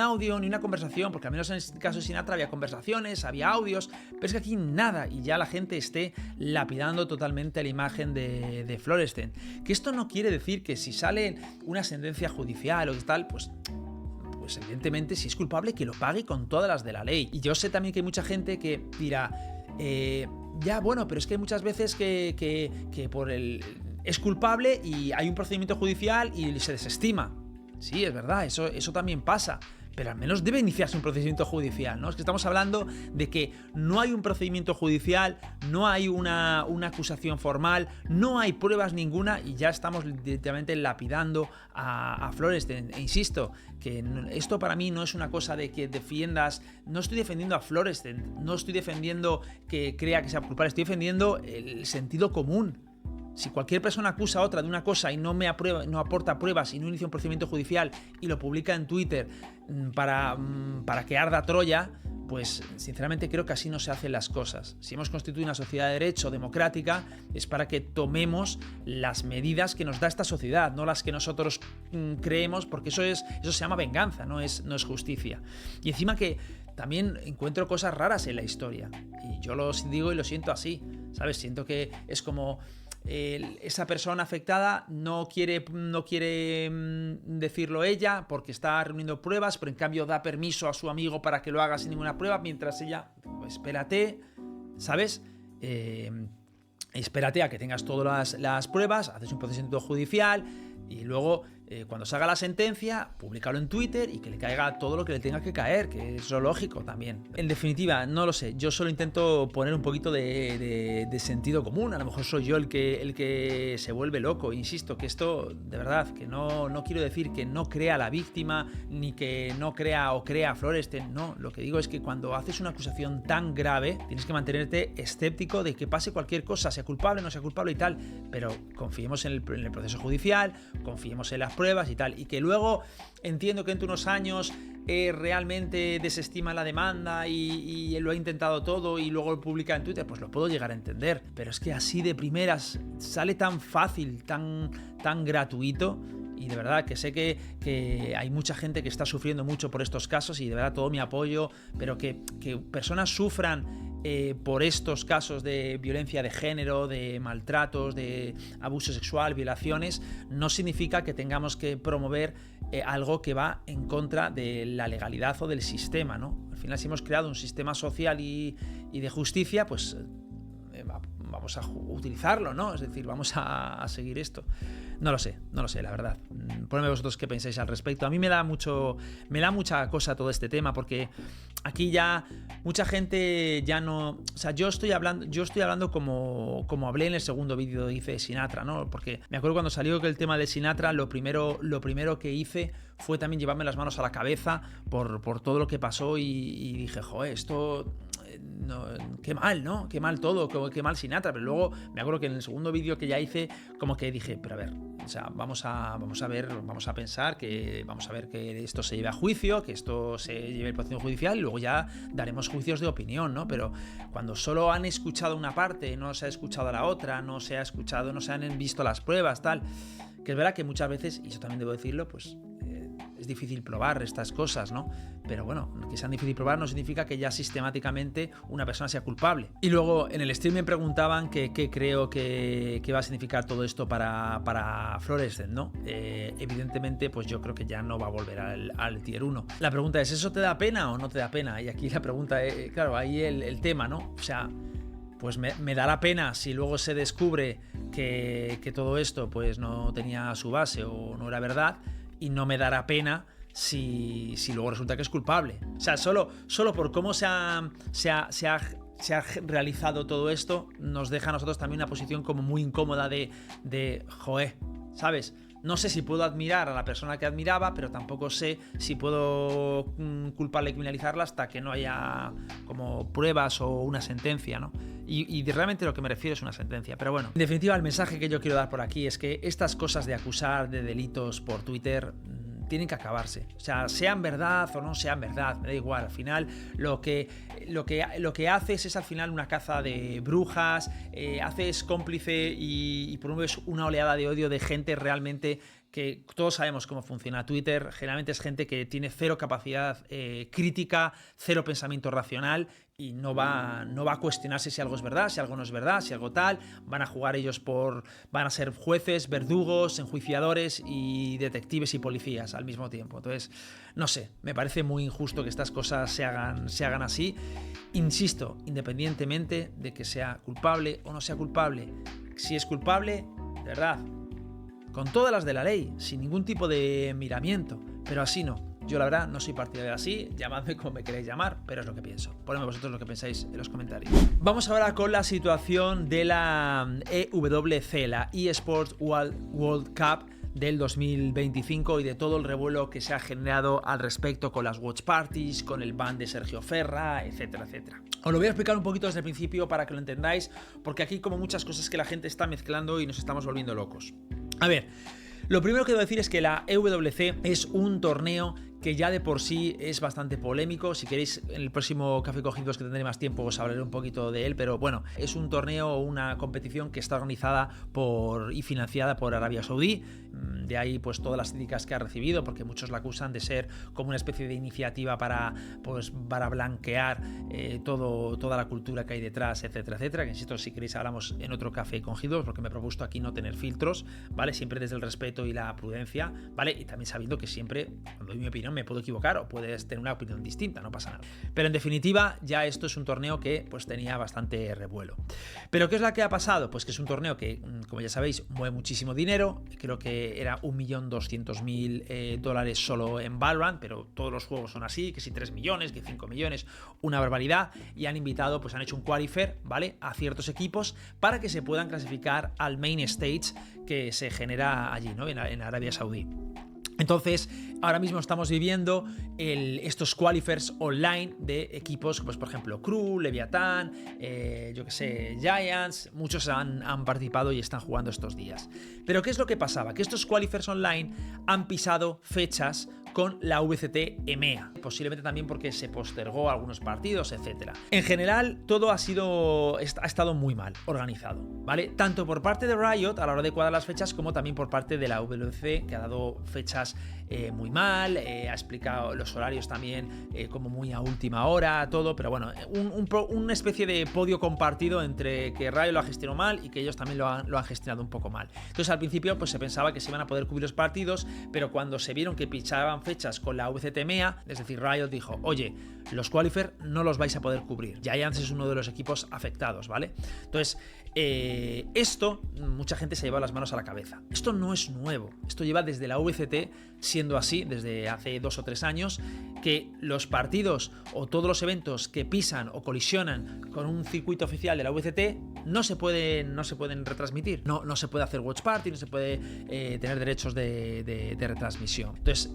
audio, ni una conversación, porque al menos en este caso de Sinatra había conversaciones, había audios, pero es que aquí nada, y ya la gente esté lapidando totalmente la imagen de Florescent. Que esto no quiere decir que si sale una sentencia judicial o tal, pues evidentemente si es culpable que lo pague con todas las de la ley. Y yo sé también que hay mucha gente que dirá, ya bueno, pero es que hay muchas veces que es culpable y hay un procedimiento judicial y se desestima. Sí, es verdad, eso también pasa, pero al menos debe iniciarse un procedimiento judicial, ¿no? Es que estamos hablando de que no hay un procedimiento judicial, no hay una acusación formal, no hay pruebas ninguna y ya estamos directamente lapidando a Florescent. E insisto, que esto para mí no es una cosa de que defiendas, no estoy defendiendo a Florescent, no estoy defendiendo que crea que sea culpable, estoy defendiendo el sentido común. Si cualquier persona acusa a otra de una cosa y no aporta pruebas y no inicia un procedimiento judicial y lo publica en Twitter para que arda Troya, pues sinceramente creo que así no se hacen las cosas. Si hemos constituido una sociedad de derecho democrática, es para que tomemos las medidas que nos da esta sociedad, no las que nosotros creemos, porque eso se llama venganza, no es justicia. Y encima que también encuentro cosas raras en la historia, y yo lo digo y lo siento así, ¿sabes? Siento que es como esa persona afectada no quiere decirlo ella porque está reuniendo pruebas, pero en cambio da permiso a su amigo para que lo haga sin ninguna prueba, mientras ella, pues espérate, ¿sabes? Espérate a que tengas todas las pruebas, haces un procedimiento judicial y luego cuando salga la sentencia, públicalo en Twitter y que le caiga todo lo que le tenga que caer, que es lo lógico también. En definitiva, no lo sé, yo solo intento poner un poquito de sentido común. A lo mejor soy yo el que se vuelve loco. Insisto, que esto, de verdad, que no quiero decir que no crea a la víctima, ni que no crea o crea a Florestan. No, lo que digo es que cuando haces una acusación tan grave, tienes que mantenerte escéptico de que pase cualquier cosa, sea culpable, no sea culpable y tal, pero confiemos en el proceso judicial, confiemos en las pruebas y tal, y que luego entiendo que entre unos años realmente desestima la demanda y lo ha intentado todo y luego lo publica en Twitter, pues lo puedo llegar a entender, pero es que así de primeras sale tan fácil, tan gratuito. Y de verdad que sé que hay mucha gente que está sufriendo mucho por estos casos y de verdad todo mi apoyo, pero que personas sufran por estos casos de violencia de género, de maltratos, de abuso sexual, violaciones, no significa que tengamos que promover algo que va en contra de la legalidad o del sistema, ¿no? Al final, si hemos creado un sistema social y de justicia, pues vamos a utilizarlo, ¿no? Es decir, vamos a seguir esto. No lo sé, la verdad. Ponedme vosotros qué pensáis al respecto. A mí me da mucha cosa todo este tema, porque aquí ya mucha gente ya no... O sea, yo estoy hablando como hablé en el segundo vídeo que hice de Sinatra, ¿no? Porque me acuerdo cuando salió que el tema de Sinatra, lo primero que hice fue también llevarme las manos a la cabeza por todo lo que pasó y dije, joder, esto... No, qué mal, ¿no? Qué mal todo, qué mal Sinatra. Pero luego me acuerdo que en el segundo vídeo que ya hice, como que dije, pero a ver, o sea, vamos a pensar que vamos a ver que esto se lleve a juicio, que esto se lleve el proceso judicial y luego ya daremos juicios de opinión, ¿no? Pero cuando solo han escuchado una parte, no se ha escuchado a la otra, no se han visto las pruebas, tal, que es verdad que muchas veces, y eso también debo decirlo, pues es difícil probar estas cosas, ¿no? Pero bueno, que sean difícil probar no significa que ya sistemáticamente una persona sea culpable. Y luego en el stream me preguntaban qué creo que va a significar todo esto para Florestan, ¿no? Evidentemente, pues yo creo que ya no va a volver al Tier 1. La pregunta es, ¿eso te da pena o no te da pena? Y aquí la pregunta es, claro, ahí el tema, ¿no? O sea, pues me dará pena si luego se descubre que todo esto pues no tenía su base o no era verdad, y no me dará pena si luego resulta que es culpable. O sea, solo por cómo se ha realizado todo esto, nos deja a nosotros también una posición como muy incómoda de joder, ¿sabes? No sé si puedo admirar a la persona que admiraba, pero tampoco sé si puedo culparla y criminalizarla hasta que no haya como pruebas o una sentencia, ¿no? Y realmente lo que me refiero es una sentencia. Pero bueno, en definitiva, el mensaje que yo quiero dar por aquí es que estas cosas de acusar de delitos por Twitter tienen que acabarse. O sea, sean verdad o no sean verdad, me da igual. Al final, lo que haces es al final una caza de brujas, haces cómplice y promueves una oleada de odio de gente realmente que todos sabemos cómo funciona Twitter. Generalmente es gente que tiene cero capacidad crítica, cero pensamiento racional y no va a cuestionarse si algo es verdad, si algo no es verdad, si algo tal. Van a jugar ellos van a ser jueces, verdugos, enjuiciadores y detectives y policías al mismo tiempo. Entonces, no sé, me parece muy injusto que estas cosas se hagan así. Insisto, independientemente de que sea culpable o no sea culpable. Si es culpable, de verdad, con todas las de la ley, sin ningún tipo de miramiento, pero así no. Yo la verdad no soy partidario de así, llamadme como me queréis llamar, pero es lo que pienso. Ponedme vosotros lo que pensáis en los comentarios. Vamos ahora con la situación de la EWC, la eSports World Cup del 2025 y de todo el revuelo que se ha generado al respecto con las watch parties, con el ban de Sergio Ferra, etcétera, etcétera. Os lo voy a explicar un poquito desde el principio para que lo entendáis, porque aquí hay como muchas cosas que la gente está mezclando y nos estamos volviendo locos. A ver, lo primero que debo decir es que la EWC es un torneo que ya de por sí es bastante polémico. Si queréis, en el próximo Café con Hitbox, que tendré más tiempo, os hablaré un poquito de él, pero bueno, es un torneo o una competición que está organizada y financiada por Arabia Saudí. De ahí pues todas las críticas que ha recibido, porque muchos la acusan de ser como una especie de iniciativa para blanquear toda la cultura que hay detrás, etcétera, etcétera. Que insisto, si queréis hablamos en otro Café con Hitbox, porque me he propuesto aquí no tener filtros, ¿vale? Siempre desde el respeto y la prudencia, ¿vale? Y también sabiendo que siempre, cuando doy mi opinión, me puedo equivocar o puedes tener una opinión distinta, no pasa nada. Pero en definitiva, ya esto es un torneo que pues tenía bastante revuelo. ¿Pero qué es lo que ha pasado? Pues que es un torneo que, como ya sabéis, mueve muchísimo dinero. Creo que era $1.200.000 solo en Valorant, pero todos los juegos son así, que si 3 millones, que 5 millones, una barbaridad. Y han invitado, pues han hecho un qualifier, ¿vale? A ciertos equipos para que se puedan clasificar al main stage que se genera allí, ¿no? En Arabia Saudí. Entonces, ahora mismo estamos viviendo estos qualifiers online de equipos, pues por ejemplo, Crew, Leviatán, yo que sé, Giants, muchos han participado y están jugando estos días. Pero ¿qué es lo que pasaba? Que estos qualifiers online han pisado fechas con la VCT EMEA, posiblemente también porque se postergó algunos partidos, etc. En general, todo ha estado muy mal organizado, ¿vale? Tanto por parte de Riot a la hora de cuadrar las fechas, como también por parte de la WC, que ha dado fechas muy mal, ha explicado los horarios también como muy a última hora, todo, pero bueno, una especie de podio compartido entre que Riot lo ha gestionado mal y que ellos también lo han gestionado un poco mal. Entonces al principio pues se pensaba que se iban a poder cubrir los partidos, pero cuando se vieron que pichaban fechas con la VCT EMEA, es decir, Riot dijo, oye, los qualifiers no los vais a poder cubrir. Giants es uno de los equipos afectados, ¿vale? Entonces, esto, mucha gente se lleva las manos a la cabeza. Esto no es nuevo. Esto lleva desde la VCT siendo así, desde hace 2 o 3 años, que los partidos o todos los eventos que pisan o colisionan con un circuito oficial de la VCT no se pueden retransmitir. No se puede hacer watch party, no se puede tener derechos de retransmisión. Entonces,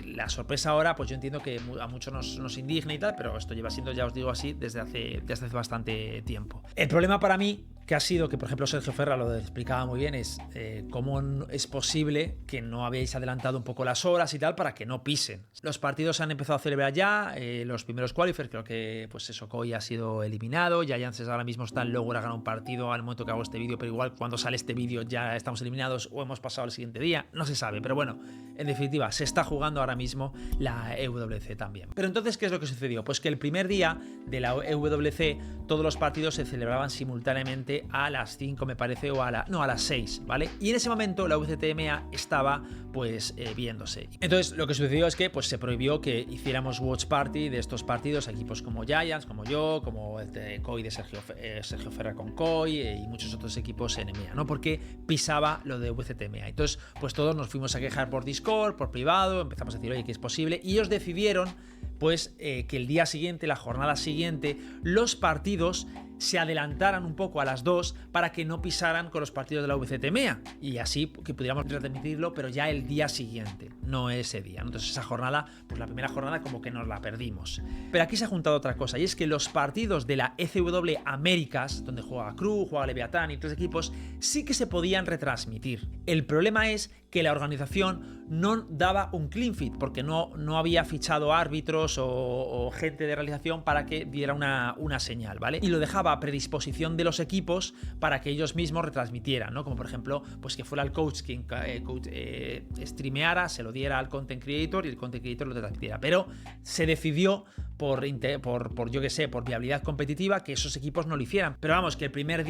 la sorpresa ahora, pues yo entiendo que a muchos nos indigna y tal, pero esto lleva siendo, ya os digo así, desde hace bastante tiempo. El problema para mí, que ha sido que, por ejemplo, Sergio Ferra lo explicaba muy bien, es cómo es posible que no habéis adelantado un poco las horas y tal para que no pisen. Los partidos se han empezado a celebrar ya, los primeros qualifiers, creo que pues eso, Koi ha sido eliminado, Giants ahora mismo están luego a ganar un partido al momento que hago este vídeo, pero igual cuando sale este vídeo ya estamos eliminados o hemos pasado al siguiente día, no se sabe, pero bueno, en definitiva, se está jugando ahora mismo la EWC también. Pero entonces, ¿qué es lo que sucedió? Pues que el primer día de la EWC todos los partidos se celebraban simultáneamente a las 5 me parece, o a las 6, ¿vale? Y en ese momento la VCT EMEA estaba pues viéndose. Entonces lo que sucedió es que pues se prohibió que hiciéramos watch party de estos partidos a equipos como Giants, como yo, como el de Koi de Sergio Ferra con Koi y muchos otros equipos en EMEA, ¿no? Porque pisaba lo de VCT EMEA. Entonces pues todos nos fuimos a quejar por Discord, por privado, empezamos a decir, oye, que es posible, y ellos decidieron pues que el día siguiente, la jornada siguiente, los partidos se adelantaran un poco a las 2 para que no pisaran con los partidos de la VCT EMEA y así que pudiéramos retransmitirlo, pero ya el día siguiente, no ese día. Entonces esa jornada, pues la primera jornada como que nos la perdimos. Pero aquí se ha juntado otra cosa, y es que los partidos de la ECW Américas, donde juega Crew, juega Leviatán y 3 equipos, sí que se podían retransmitir. El problema es que la organización no daba un clean fit, porque no había fichado árbitros o gente de realización para que diera una señal, ¿vale? Y lo dejaba a predisposición de los equipos para que ellos mismos retransmitieran, ¿no? Como por ejemplo, pues que fuera el coach quien streameara, se lo diera al content creator y el content creator lo transmitiera. Pero se decidió por yo que sé, por viabilidad competitiva, que esos equipos no lo hicieran. Pero vamos, que el primer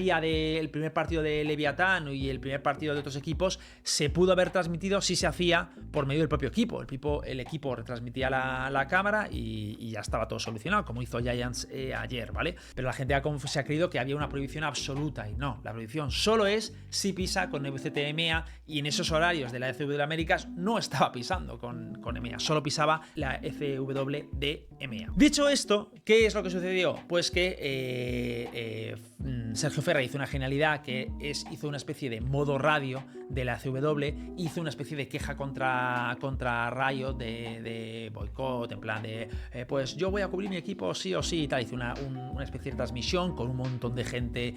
partido de Leviatán y el primer partido de otros equipos se pudo haber transmitido si se hacía retransmitía por medio del propio equipo. El equipo retransmitía la cámara y ya estaba todo solucionado, como hizo Giants ayer, ¿vale? Pero la gente se ha creído que había una prohibición absoluta y no, la prohibición solo es si pisa con VCT EMEA y en esos horarios de la FW de Américas no estaba pisando con EMEA, solo pisaba la FW de EMEA. Dicho esto, ¿qué es lo que sucedió? Pues que Sergio Ferra hizo una genialidad que hizo una especie de modo radio de la CW, hizo una especie de queja contra Riot de boicot, en plan de pues yo voy a cubrir mi equipo sí o sí y tal. Hizo una especie de transmisión con un montón de gente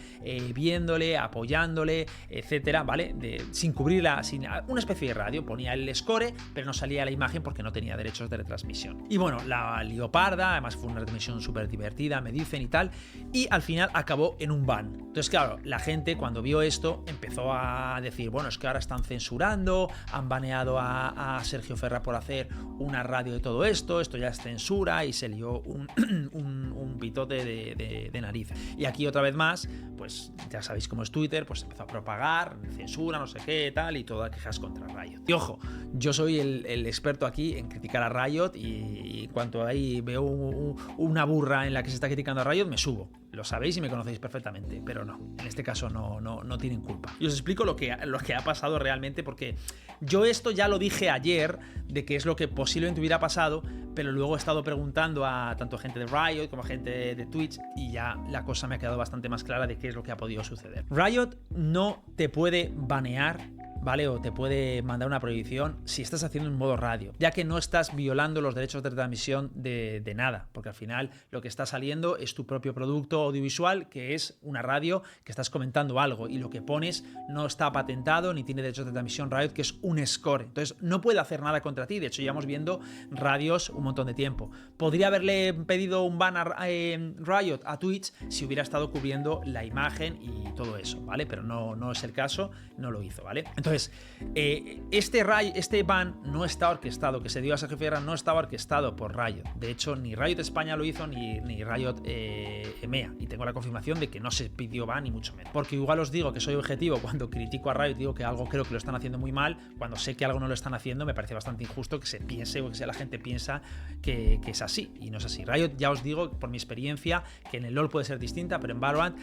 viéndole, apoyándole, etcétera, ¿vale? Sin cubrirla, sin una especie de radio, ponía el score, pero no salía la imagen porque no tenía derechos de retransmisión. Y bueno, la lió parda, además fue una retransmisión súper divertida, me dicen y tal, y al final acabó en un ban. Entonces, claro, la gente cuando vio esto empezó a decir, bueno, es que ahora están censurando, han baneado a Sergio Ferra por hacer una radio de todo esto ya es censura, y se lió un pitote de narices. Y aquí otra vez más, pues ya sabéis cómo es Twitter, pues empezó a propagar censura, no sé qué, tal, y todas quejas contra Riot. Y ojo, yo soy el experto aquí en criticar a Riot, y en cuanto ahí veo una burra en la que se está criticando a Riot, me subo. Lo sabéis y me conocéis perfectamente, pero no, en este caso no tienen culpa. Y os explico lo que ha pasado realmente, porque yo esto ya lo dije ayer, de que es lo que posiblemente hubiera pasado, pero luego he estado preguntando a tanto gente de Riot como a gente de Twitch y ya la cosa me ha quedado bastante más clara de qué es lo que ha podido suceder. Riot no te puede banear, ¿vale? O te puede mandar una prohibición si estás haciendo un modo radio, ya que no estás violando los derechos de retransmisión de nada, porque al final lo que está saliendo es tu propio producto audiovisual, que es una radio que estás comentando algo, y lo que pones no está patentado ni tiene derechos de transmisión Riot, que es un score. Entonces no puede hacer nada contra ti. De hecho, llevamos viendo radios un montón de tiempo. Podría haberle pedido un ban a Riot a Twitch si hubiera estado cubriendo la imagen y todo eso, ¿vale? Pero no es el caso, no lo hizo, ¿vale? Entonces, este ban no está orquestado, que se dio a Sergio Ferra, no estaba orquestado por Riot. De hecho, ni Riot España lo hizo, ni Riot EMEA. Y tengo la confirmación de que no se pidió ban, ni mucho menos. Porque igual os digo que soy objetivo cuando critico a Riot, digo que algo creo que lo están haciendo muy mal. Cuando sé que algo no lo están haciendo, me parece bastante injusto que se piense, o que la gente piensa que es así, y no es así. Riot, ya os digo, por mi experiencia, que en el LoL puede ser distinta, pero en Valorant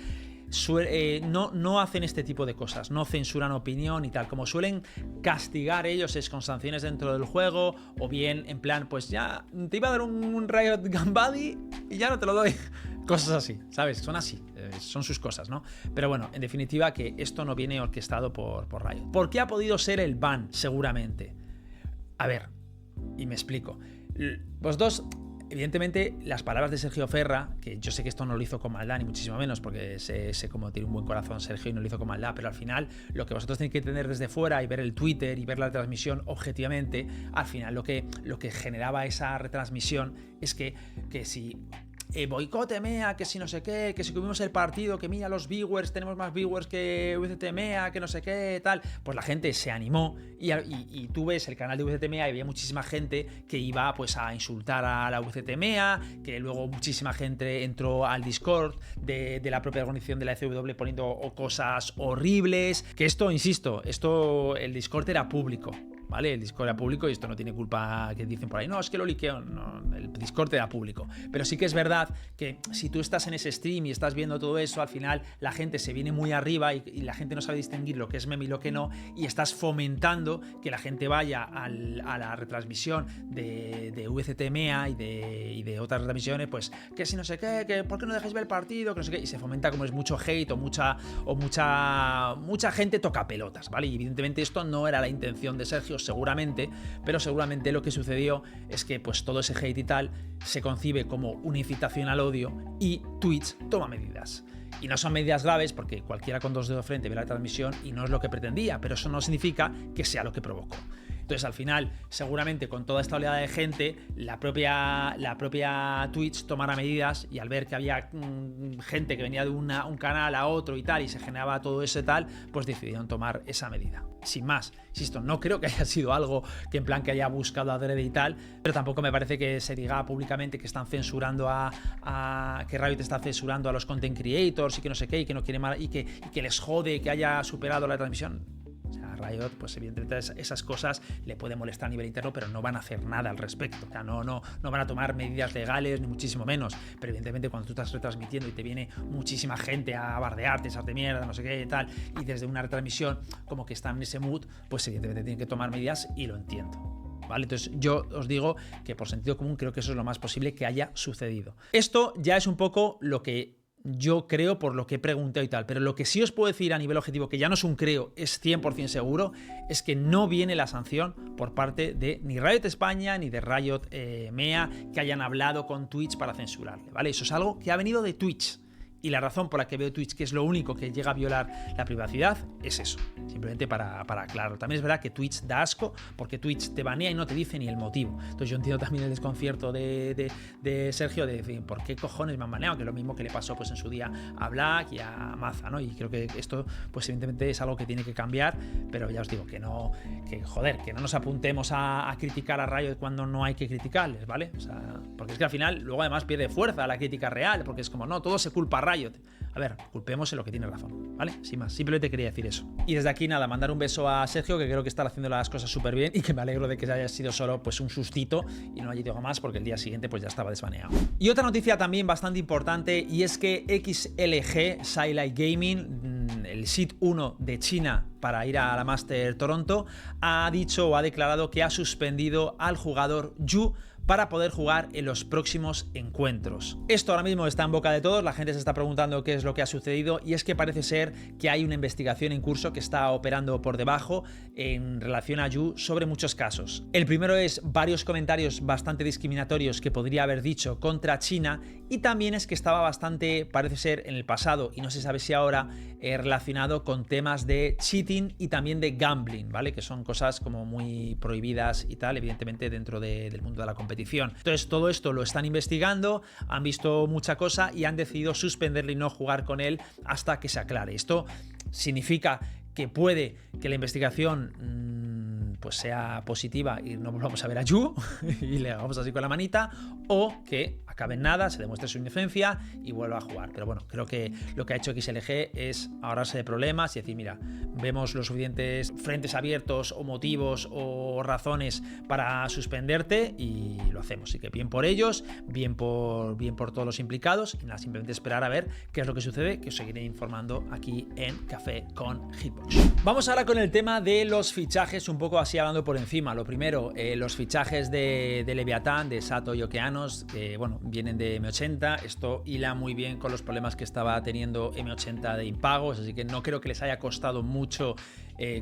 no hacen este tipo de cosas, no censuran opinión y tal. Como suelen castigar ellos es con sanciones dentro del juego, o bien en plan, pues ya te iba a dar un Riot Gunbuddy y ya no te lo doy. Cosas así, ¿sabes? Son así, son sus cosas, ¿no? Pero bueno, en definitiva, que esto no viene orquestado por Riot. ¿Por qué ha podido ser el ban? Seguramente. A ver, y me explico. Vosotros, evidentemente, las palabras de Sergio Ferra, que yo sé que esto no lo hizo con maldad, ni muchísimo menos, porque sé cómo tiene un buen corazón Sergio y no lo hizo con maldad, pero al final lo que vosotros tenéis que tener desde fuera y ver el Twitter y ver la transmisión objetivamente, al final lo que generaba esa retransmisión es que si boicot EMEA, que si no sé qué, que si cubrimos el partido, que mira los viewers, tenemos más viewers que VCT EMEA, que no sé qué, tal, pues la gente se animó y tú ves el canal de VCT EMEA y había muchísima gente que iba pues a insultar a la VCT EMEA, que luego muchísima gente entró al Discord de la propia organización de la FW poniendo cosas horribles, que esto, insisto, el Discord era público, ¿vale? El Discord era público y esto no tiene culpa que dicen por ahí, no, es que lo liqueo, no, el Discord era público. Pero sí que es verdad que si tú estás en ese stream y estás viendo todo eso, al final la gente se viene muy arriba y la gente no sabe distinguir lo que es meme y lo que no, y estás fomentando que la gente vaya a la retransmisión de VCT EMEA y de otras retransmisiones, pues que si no sé qué, que por qué no dejáis ver el partido, que no sé qué, y se fomenta como es mucho hate o mucha gente toca pelotas, ¿vale? Y evidentemente esto no era la intención de Sergio, seguramente, pero seguramente lo que sucedió es que pues todo ese hate y tal se concibe como una incitación al odio y Twitch toma medidas. Y no son medidas graves porque cualquiera con dos dedos de frente ve la transmisión y no es lo que pretendía, pero eso no significa que sea lo que provocó. Entonces, al final, seguramente con toda esta oleada de gente, la propia Twitch tomará medidas, y al ver que había gente que venía de un canal a otro y tal, y se generaba todo eso y tal, pues decidieron tomar esa medida. Sin más, insisto, no creo que haya sido algo que en plan que haya buscado adrede y tal, pero tampoco me parece que se diga públicamente que están censurando que Riot está censurando a los content creators y que no sé qué, y que no quiere mal, y que les jode que haya superado la transmisión. O sea, Riot, pues evidentemente esas cosas le pueden molestar a nivel interno, pero no van a hacer nada al respecto. O sea, no van a tomar medidas legales, ni muchísimo menos. Pero evidentemente cuando tú estás retransmitiendo y te viene muchísima gente a bardearte, echarte mierda, no sé qué y tal, y desde una retransmisión como que están en ese mood, pues evidentemente tienen que tomar medidas y lo entiendo. ¿Vale? Entonces yo os digo que por sentido común creo que eso es lo más posible que haya sucedido. Esto ya es un poco lo que yo creo por lo que he preguntado y tal, pero lo que sí os puedo decir a nivel objetivo, que ya no es un creo, es 100% seguro, es que no viene la sanción por parte de ni Riot España ni de Riot MEA, que hayan hablado con Twitch para censurarle, ¿vale? Eso es algo que ha venido de Twitch. Y la razón por la que veo Twitch, que es lo único que llega a violar la privacidad, es eso. Simplemente para aclararlo. También es verdad que Twitch da asco, porque Twitch te banea y no te dice ni el motivo. Entonces yo entiendo también el desconcierto de Sergio de decir, ¿por qué cojones me han baneado? Que es lo mismo que le pasó pues en su día a Black y a Maza, ¿no? Y creo que esto, pues evidentemente es algo que tiene que cambiar, pero ya os digo que no nos apuntemos a criticar a Riot cuando no hay que criticarles, ¿vale? O sea, porque es que al final luego además pierde fuerza la crítica real, porque es como, no, todo se culpa a Riot. A ver, culpemos en lo que tiene razón, ¿vale? Sin más, simplemente quería decir eso. Y desde aquí, nada, mandar un beso a Sergio, que creo que está haciendo las cosas súper bien y que me alegro de que haya sido solo pues un sustito y no haya ido más, porque el día siguiente pues ya estaba desbaneado. Y otra noticia también bastante importante, y es que XLG, Skylight Gaming, el Seed 1 de China para ir a la Master Toronto, ha dicho o ha declarado que ha suspendido al jugador Yu para poder jugar en los próximos encuentros. Esto ahora mismo está en boca de todos, la gente se está preguntando qué es lo que ha sucedido, y es que parece ser que hay una investigación en curso que está operando por debajo en relación a Yu sobre muchos casos. El primero es varios comentarios bastante discriminatorios que podría haber dicho contra China, y también es que estaba bastante, parece ser en el pasado, y no se sabe si ahora, relacionado con temas de cheating y también de gambling, ¿vale? Que son cosas como muy prohibidas y tal, evidentemente dentro del mundo de la competición. Entonces todo esto lo están investigando, han visto mucha cosa y han decidido suspenderle y no jugar con él hasta que se aclare. Esto significa que puede que la investigación pues sea positiva y no volvamos a ver a Yu y le hagamos así con la manita, o que acabe en nada, se demuestre su inocencia y vuelva a jugar. Pero bueno, creo que lo que ha hecho XLG es ahorrarse de problemas y decir, mira, vemos los suficientes frentes abiertos o motivos o razones para suspenderte y lo hacemos. Así que bien por ellos, bien por todos los implicados, y nada, simplemente esperar a ver qué es lo que sucede, que os seguiré informando aquí en Café con Hitbox. Vamos ahora con el tema de los fichajes, un poco así hablando por encima. Lo primero, los fichajes de Leviatán, de Sato y Okeanos, que bueno, vienen de M80. Esto hila muy bien con los problemas que estaba teniendo M80 de impagos, así que no creo que les haya costado mucho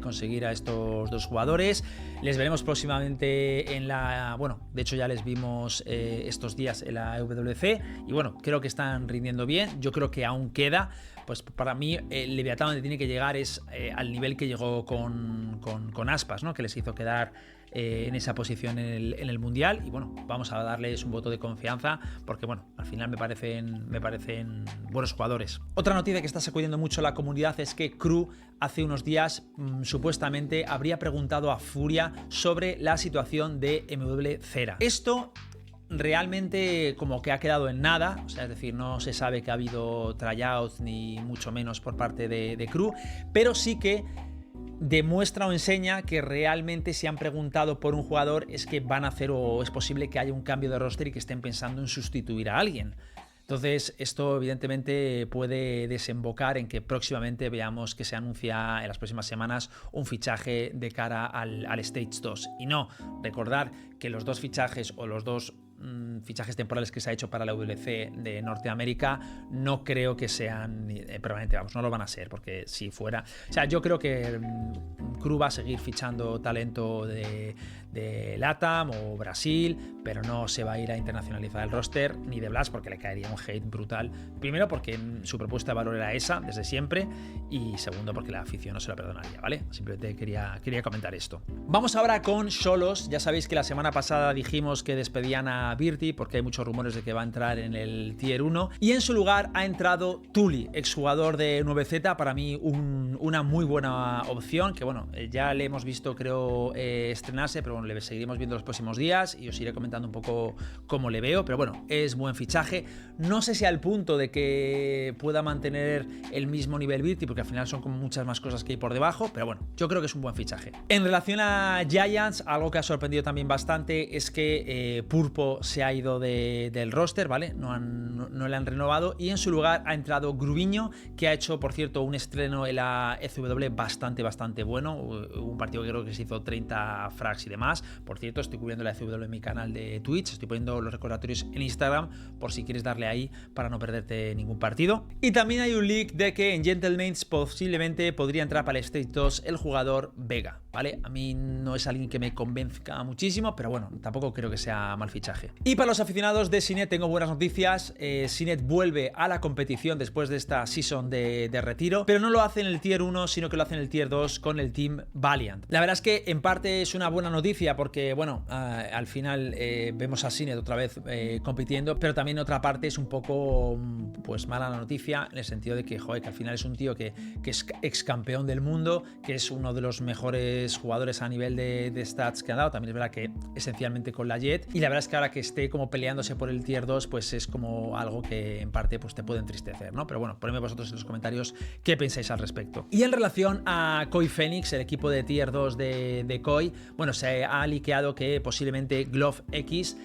conseguir a estos dos jugadores. Les veremos próximamente en la... Bueno, de hecho ya les vimos estos días en la WC y bueno, creo que están rindiendo bien. Yo creo que aún queda. Pues para mí el Leviatán donde tiene que llegar es al nivel que llegó con Aspas, ¿no? Que les hizo quedar en esa posición en el Mundial, y bueno, vamos a darles un voto de confianza porque bueno, al final me parecen buenos jugadores. Otra noticia que está sacudiendo mucho la comunidad es que Crew hace unos días supuestamente habría preguntado a Furia sobre la situación de MW Cera. Esto realmente como que ha quedado en nada, o sea, es decir, no se sabe que ha habido tryouts ni mucho menos por parte de Crew, pero sí que demuestra o enseña que realmente si han preguntado por un jugador es que van a hacer, o es posible que haya un cambio de roster y que estén pensando en sustituir a alguien. Entonces esto evidentemente puede desembocar en que próximamente veamos que se anuncia en las próximas semanas un fichaje de cara al Stage 2. Y no, recordar que los dos fichajes o los dos fichajes temporales que se ha hecho para la WC de Norteamérica no creo que sean permanentes, vamos, no lo van a ser, porque si fuera, o sea, yo creo que Crew va a seguir fichando talento de LATAM o Brasil, pero no se va a ir a internacionalizar el roster ni de Blast, porque le caería un hate brutal. Primero porque su propuesta de valor era esa desde siempre, y segundo porque la afición no se la perdonaría, ¿vale? Simplemente quería comentar esto. Vamos ahora con Xolos. Ya sabéis que la semana pasada dijimos que despedían a Virti porque hay muchos rumores de que va a entrar en el Tier 1, y en su lugar ha entrado Tuli, exjugador de 9Z, para mí una muy buena opción, que bueno, ya le hemos visto creo estrenarse, pero bueno, bueno, le seguiremos viendo los próximos días y os iré comentando un poco cómo le veo, pero bueno, es buen fichaje. No sé si al punto de que pueda mantener el mismo nivel Virti, porque al final son como muchas más cosas que hay por debajo, pero bueno, yo creo que es un buen fichaje. En relación a Giants, algo que ha sorprendido también bastante es que Purpo se ha ido del roster, ¿vale? No le han renovado y en su lugar ha entrado Grubiño, que ha hecho, por cierto, un estreno en la ECW bastante bueno. Un partido que creo que se hizo 30 frags y demás. Por cierto, estoy cubriendo la ECW en mi canal de Twitch, estoy poniendo los recordatorios en Instagram por si quieres darle ahí para no perderte ningún partido. Y también hay un leak de que en Gentleman's posiblemente podría entrar para el Stage 2 el jugador Vega, ¿vale? A mí no es alguien que me convenzca muchísimo, pero bueno, tampoco creo que sea mal fichaje. Y para los aficionados de Sinet tengo buenas noticias. Sinet vuelve a la competición después de esta season de retiro, pero no lo hace en el Tier 1, sino que lo hace en el Tier 2 con el Team Valiant. La verdad es que en parte es una buena noticia porque, bueno, al final vemos a Sinet otra vez compitiendo, pero también otra parte es un poco, pues, mala noticia en el sentido de que, joder, que al final es un tío que es ex campeón del mundo, que es uno de los mejores jugadores a nivel de stats que han dado. También es verdad que esencialmente con la Jet, y la verdad es que ahora que esté como peleándose por el Tier 2, pues es como algo que en parte pues te puede entristecer, ¿no? Pero bueno, ponedme vosotros en los comentarios qué pensáis al respecto. Y en relación a Koi Phoenix, el equipo de Tier 2 de Koi, bueno, se ha liqueado que posiblemente Glove X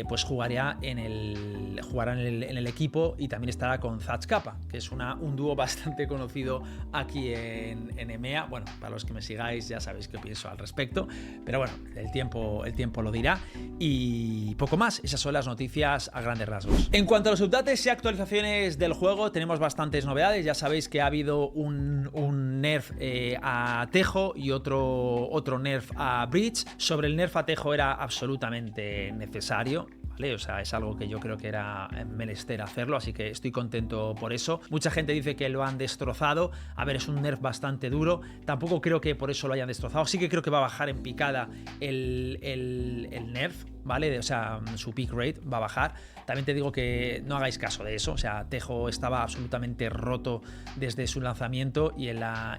pues jugará en el equipo y también estará con Zatch Kappa, que es un dúo bastante conocido aquí en EMEA. Bueno, para los que me sigáis ya sabéis qué pienso al respecto, pero bueno, el tiempo lo dirá. Y poco más, esas son las noticias a grandes rasgos. En cuanto a los updates y actualizaciones del juego, tenemos bastantes novedades. Ya sabéis que ha habido un nerf a Tejo y otro nerf a Breach. Sobre el nerf a Tejo era absolutamente necesario, ¿vale? O sea, es algo que yo creo que era menester hacerlo, así que estoy contento por eso. Mucha gente dice que lo han destrozado. A ver, es un nerf bastante duro. Tampoco creo que por eso lo hayan destrozado. Sí que creo que va a bajar en picada el nerf, ¿vale? O sea, su peak rate va a bajar. También te digo que no hagáis caso de eso. O sea, Tejo estaba absolutamente roto desde su lanzamiento y en la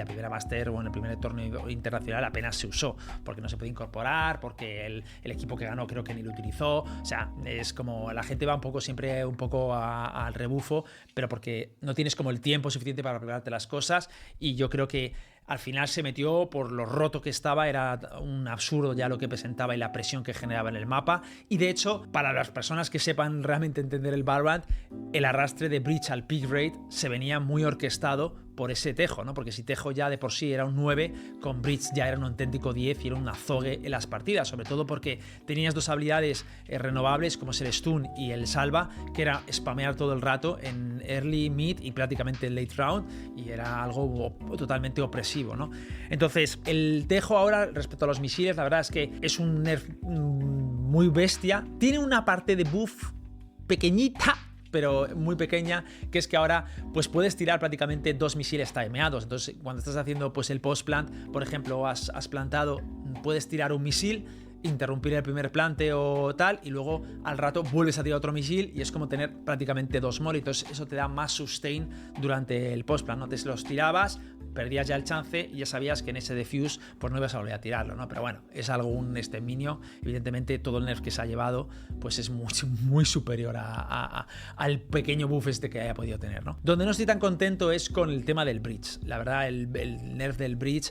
primera Master o en el primer torneo internacional apenas se usó, porque no se puede incorporar, porque el equipo que ganó creo que ni lo utilizó. O sea, es como la gente va siempre un poco al rebufo, pero porque no tienes como el tiempo suficiente para prepararte las cosas, y yo creo que al final se metió por lo roto que estaba. Era un absurdo ya lo que presentaba y la presión que generaba en el mapa. Y de hecho, para las personas que sepan realmente entender el Valorant, el arrastre de Breach al peak rate se venía muy orquestado por ese Tejo, ¿no? Porque si Tejo ya de por sí era un 9, con Breach ya era un auténtico 10 y era un azogue en las partidas, sobre todo porque tenías dos habilidades renovables como es el stun y el salva, que era spamear todo el rato en early, mid y prácticamente en late round, y era algo totalmente opresivo, ¿no? Entonces, el Tejo ahora, respecto a los misiles, la verdad es que es un nerf muy bestia. Tiene una parte de buff pequeñita, pero muy pequeña, que es que ahora pues puedes tirar prácticamente 2 misiles timeados. Entonces, cuando estás haciendo pues el post plant, por ejemplo, has plantado, puedes tirar un misil, interrumpir el primer plante o tal, y luego al rato vuelves a tirar otro misil y es como tener prácticamente 2 molly. Entonces eso te da más sustain durante el post plant, ¿no? Te los tirabas, perdías ya el chance y ya sabías que en ese defuse pues no ibas a volver a tirarlo, ¿no? Pero bueno, es algo un exterminio. Evidentemente todo el nerf que se ha llevado pues es muy superior al pequeño buff este que haya podido tener, ¿no? Donde no estoy tan contento es con el tema del Breach. La verdad, el nerf del Breach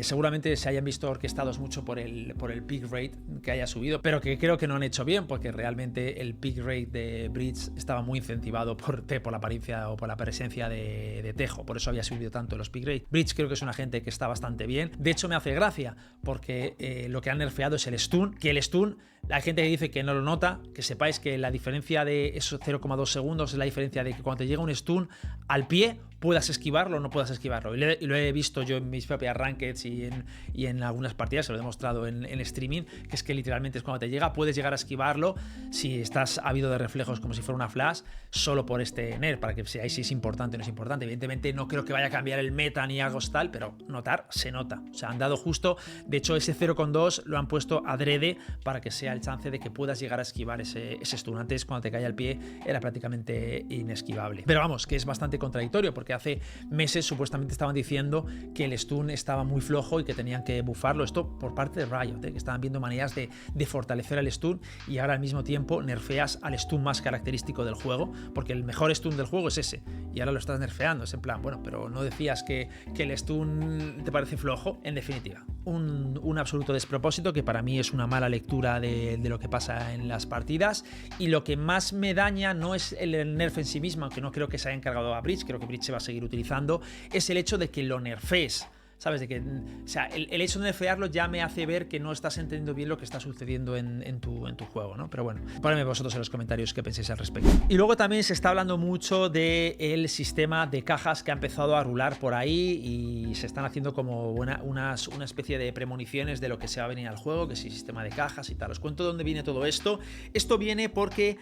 seguramente se hayan visto orquestados mucho por el peak rate que haya subido, pero que creo que no han hecho bien, porque realmente el peak rate de Breach estaba muy incentivado por la apariencia o por la presencia de Tejo. Por eso había subido tanto los peak rate. Breach creo que es un agente que está bastante bien. De hecho, me hace gracia porque lo que han nerfeado es el stun, que el stun, la gente que dice que no lo nota, que sepáis que la diferencia de esos 0,2 segundos es la diferencia de que cuando te llega un stun al pie puedas esquivarlo o no puedas esquivarlo. Y lo he visto yo en mis propias rankeds y en algunas partidas, se lo he demostrado en streaming, que es que literalmente es cuando te llega, puedes llegar a esquivarlo si estás ávido de reflejos como si fuera una flash, solo por este nerf, para que veáis si es importante o no es importante. Evidentemente no creo que vaya a cambiar el meta ni algo tal, pero notar se nota. O sea, han dado justo, de hecho ese 0,2 lo han puesto adrede para que sea el chance de que puedas llegar a esquivar ese stun. Antes, cuando te cae al pie, era prácticamente inesquivable. Pero vamos, que es bastante contradictorio, porque porque hace meses supuestamente estaban diciendo que el stun estaba muy flojo y que tenían que buffarlo. Esto por parte de Riot, que estaban viendo maneras de fortalecer el stun, y ahora al mismo tiempo nerfeas al stun más característico del juego, porque el mejor stun del juego es ese, y ahora lo estás nerfeando. Es en plan, bueno, pero no decías que el stun te parece flojo. En definitiva, un absoluto despropósito, que para mí es una mala lectura de lo que pasa en las partidas. Y lo que más me daña no es el nerf en sí mismo, aunque no creo que se haya encargado a Breach, creo que Breach se va a seguir utilizando, es el hecho de que lo nerfees. ¿Sabes? De que, o sea, el hecho de nerfearlo ya me hace ver que no estás entendiendo bien lo que está sucediendo en tu juego, ¿no? Pero bueno, ponedme vosotros en los comentarios qué pensáis al respecto. Y luego también se está hablando mucho del sistema de cajas que ha empezado a rular por ahí, y se están haciendo como una especie de premoniciones de lo que se va a venir al juego, que es el sistema de cajas y tal. Os cuento dónde viene todo esto. Esto viene porque,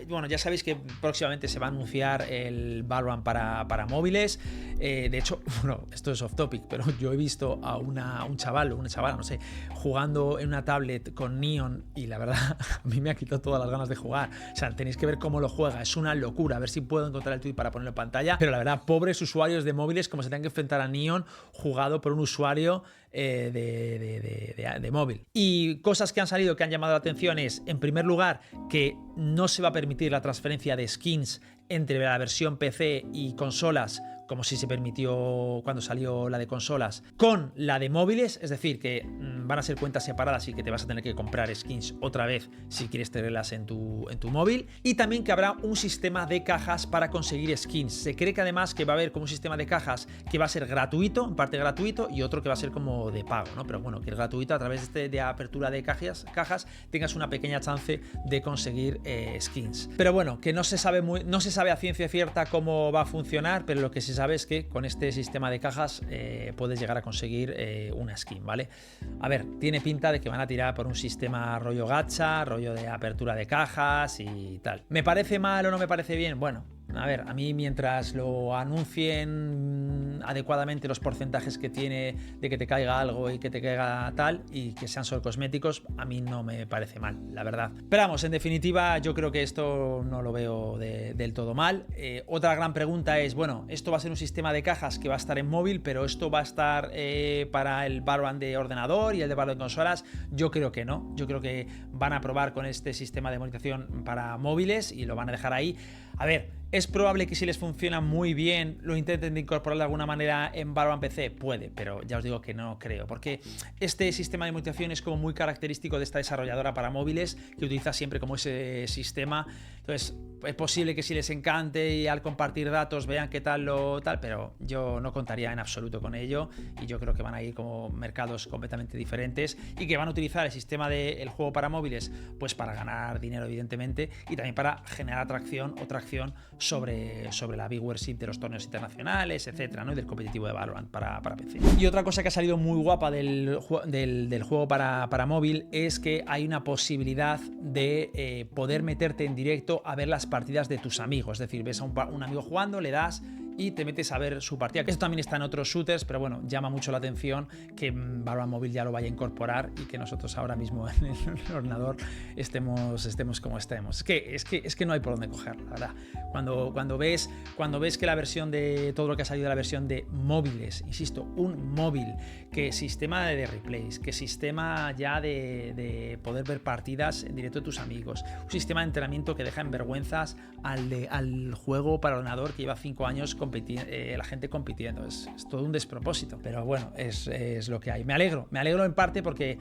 bueno, ya sabéis que próximamente se va a anunciar el Valorant para móviles. De hecho, bueno, esto es off topic, pero yo he visto a un chaval o una chavala, no sé, jugando en una tablet con Neon, y la verdad a mí me ha quitado todas las ganas de jugar. O sea, tenéis que ver cómo lo juega, es una locura. A ver si puedo encontrar el tweet para ponerlo en pantalla, pero la verdad, pobres usuarios de móviles, como se tengan que enfrentar a Neon jugado por un usuario de móvil. Y cosas que han salido que han llamado la atención es, en primer lugar, que no se va a permitir la transferencia de skins entre la versión PC y consolas, como si se permitió cuando salió la de consolas, con la de móviles. Es decir, que van a ser cuentas separadas y que te vas a tener que comprar skins otra vez si quieres tenerlas en tu móvil. Y también que habrá un sistema de cajas para conseguir skins. Se cree que además que va a haber como un sistema de cajas que va a ser gratuito, en parte gratuito, y otro que va a ser como de pago, ¿no? Pero bueno, que el gratuito, a través de apertura de cajas tengas una pequeña chance de conseguir skins. Pero bueno, que no se sabe a ciencia cierta cómo va a funcionar, pero lo que se sabe es que con este sistema de cajas puedes llegar a conseguir una skin, ¿vale? A ver, tiene pinta de que van a tirar por un sistema rollo gacha, rollo de apertura de cajas y tal. ¿Me parece mal o no me parece bien? Bueno, a ver, a mí mientras lo anuncien adecuadamente los porcentajes que tiene de que te caiga algo y que te caiga tal, y que sean solo cosméticos, a mí no me parece mal, la verdad. Pero vamos, en definitiva, yo creo que esto no lo veo del todo mal. Otra gran pregunta es, bueno, esto va a ser un sistema de cajas que va a estar en móvil, pero esto va a estar para el Valorant de ordenador y el de Valorant de consolas. Yo creo que no, yo creo que van a probar con este sistema de monetización para móviles y lo van a dejar ahí. A ver, ¿es probable que si les funciona muy bien lo intenten de incorporar de alguna manera en Valorant PC? Puede, pero ya os digo que no creo, porque este sistema de monetización es como muy característico de esta desarrolladora para móviles, que utiliza siempre como ese sistema. Entonces, es posible que si les encante y al compartir datos vean qué tal lo tal, pero yo no contaría en absoluto con ello, y yo creo que van a ir como mercados completamente diferentes, y que van a utilizar el sistema del juego para móviles pues para ganar dinero, evidentemente, y también para generar atracción o tracción sobre la viewership de los torneos internacionales, etcétera, ¿no? Y del competitivo de Valorant para PC. Y otra cosa que ha salido muy guapa del juego para móvil es que hay una posibilidad de poder meterte en directo a ver las partidas de tus amigos. Es decir, ves a un amigo jugando, le das y te metes a ver su partida. Esto también está en otros shooters, pero bueno, llama mucho la atención que Valorant Móvil ya lo vaya a incorporar y que nosotros ahora mismo en el ordenador estemos como estemos. Es que no hay por dónde cogerlo, la verdad. Cuando ves que la versión de todo lo que ha salido de la versión de móviles, insisto, un móvil, que sistema de replays, que sistema ya de poder ver partidas en directo de tus amigos, un sistema de entrenamiento que deja en vergüenzas al juego para ordenador que lleva 5 años la gente compitiendo. Es todo un despropósito, pero bueno, es lo que hay. Me alegro en parte porque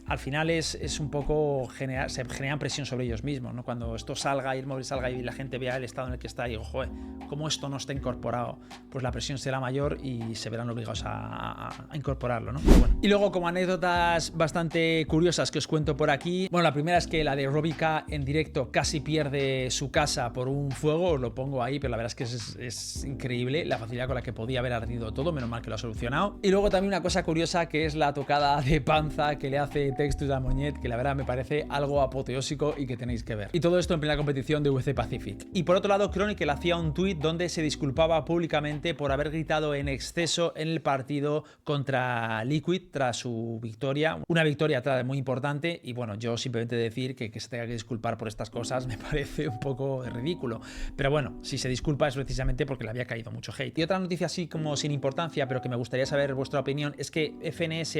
al final es un poco se genera presión sobre ellos mismos, ¿no? Cuando esto salga y el móvil salga y la gente vea el estado en el que está y digo, joder, ¿cómo esto no está incorporado? Pues la presión será mayor y se verán obligados a incorporarlo, ¿no? Pero bueno. Y luego, como anécdotas bastante curiosas que os cuento por aquí, bueno, la primera es que la de Robica en directo casi pierde su casa por un fuego, os lo pongo ahí, pero la verdad es que es increíble la facilidad con la que podía haber ardido todo, menos mal que lo ha solucionado. Y luego también una cosa curiosa, que es la tocada de panza que le hace Textus a Moñet, que la verdad me parece algo apoteósico y que tenéis que ver. Y todo esto en plena competición de UFC Pacific. Y por otro lado, Chronicle hacía un tuit donde se disculpaba públicamente por haber gritado en exceso en el partido contra Liquid tras su victoria. Una victoria muy importante, y bueno, yo simplemente decir que se tenga que disculpar por estas cosas me parece un poco ridículo. Pero bueno, si se disculpa es precisamente porque le había caído caído mucho hate. Y otra noticia así como sin importancia, pero que me gustaría saber vuestra opinión, es que FNS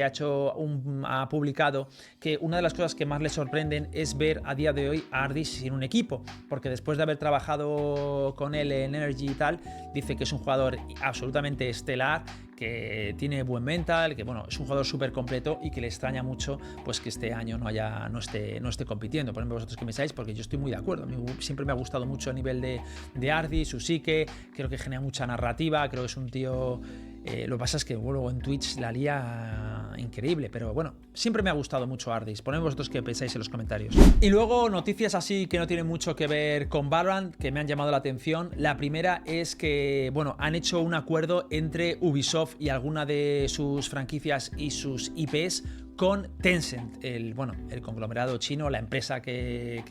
ha publicado que una de las cosas que más le sorprenden es ver a día de hoy a Ardis sin un equipo, porque después de haber trabajado con él en Energy y tal, dice que es un jugador absolutamente estelar, que tiene buen mental, que bueno, es un jugador súper completo y que le extraña mucho pues que este año no esté compitiendo. Por ejemplo, vosotros que pensáis, porque yo estoy muy de acuerdo. Siempre me ha gustado mucho a nivel de Ardis, su psique, creo que genera mucha narrativa, creo que es un tío... lo que pasa es que luego en Twitch la lía increíble, pero bueno, siempre me ha gustado mucho Ardis. Poned vosotros qué pensáis en los comentarios. Y luego noticias así que no tienen mucho que ver con Valorant, que me han llamado la atención. La primera es que, bueno, han hecho un acuerdo entre Ubisoft y alguna de sus franquicias y sus IPs con Tencent, el conglomerado chino, la empresa que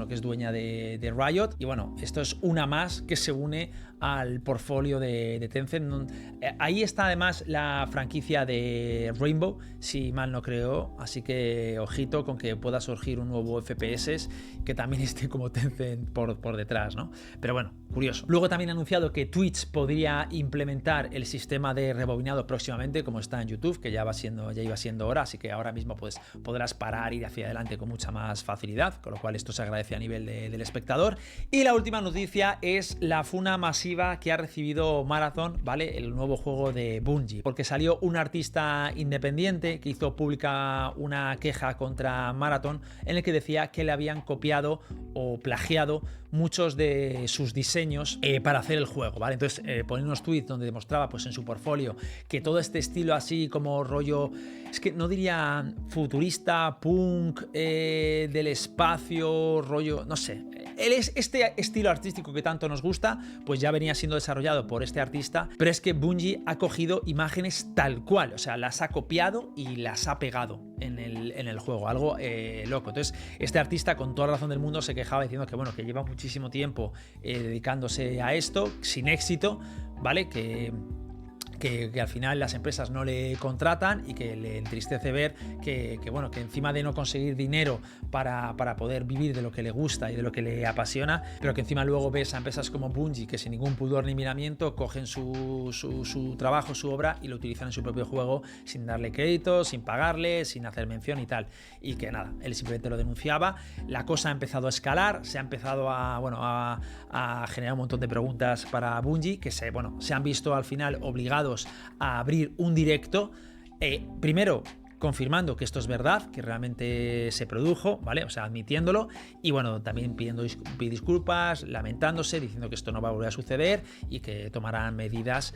es dueña de Riot. Y bueno, esto es una más que se une al portfolio de Tencent. Ahí está además la franquicia de Rainbow, si mal no creo, así que ojito con que pueda surgir un nuevo FPS que también esté como Tencent por detrás, ¿no? Pero bueno, curioso. Luego también ha anunciado que Twitch podría implementar el sistema de rebobinado próximamente, como está en YouTube, que ya iba siendo hora, así que ahora mismo pues podrás parar e ir hacia adelante con mucha más facilidad, con lo cual esto se agradece a nivel del espectador. Y la última noticia es la funa masiva que ha recibido Marathon, ¿vale? El nuevo juego de Bungie, porque salió un artista independiente que hizo pública una queja contra Marathon en el que decía que le habían copiado o plagiado muchos de sus diseños para hacer el juego, ¿vale? Entonces ponía unos tweets donde demostraba pues en su portfolio que todo este estilo así como rollo, es que no diría futurista, punk, del espacio, rollo, no sé. Este estilo artístico que tanto nos gusta, pues ya venía siendo desarrollado por este artista, pero es que Bungie ha cogido imágenes tal cual, o sea, las ha copiado y las ha pegado en el juego, algo loco. Entonces, este artista con toda la razón del mundo se quejaba diciendo que bueno, que lleva muchísimo tiempo dedicándose a esto, sin éxito, ¿vale? Que al final las empresas no le contratan y que le entristece ver que encima de no conseguir dinero para poder vivir de lo que le gusta y de lo que le apasiona, pero que encima luego ves a empresas como Bungie que sin ningún pudor ni miramiento cogen su trabajo, su obra y lo utilizan en su propio juego sin darle crédito, sin pagarle, sin hacer mención y tal. Y que nada, él simplemente lo denunciaba. La cosa ha empezado a escalar, se ha empezado a generar un montón de preguntas para Bungie que se han visto al final obligados a abrir un directo, primero confirmando que esto es verdad, que realmente se produjo, ¿vale? O sea, admitiéndolo y bueno, también pidiendo disculpas, lamentándose, diciendo que esto no va a volver a suceder y que tomarán medidas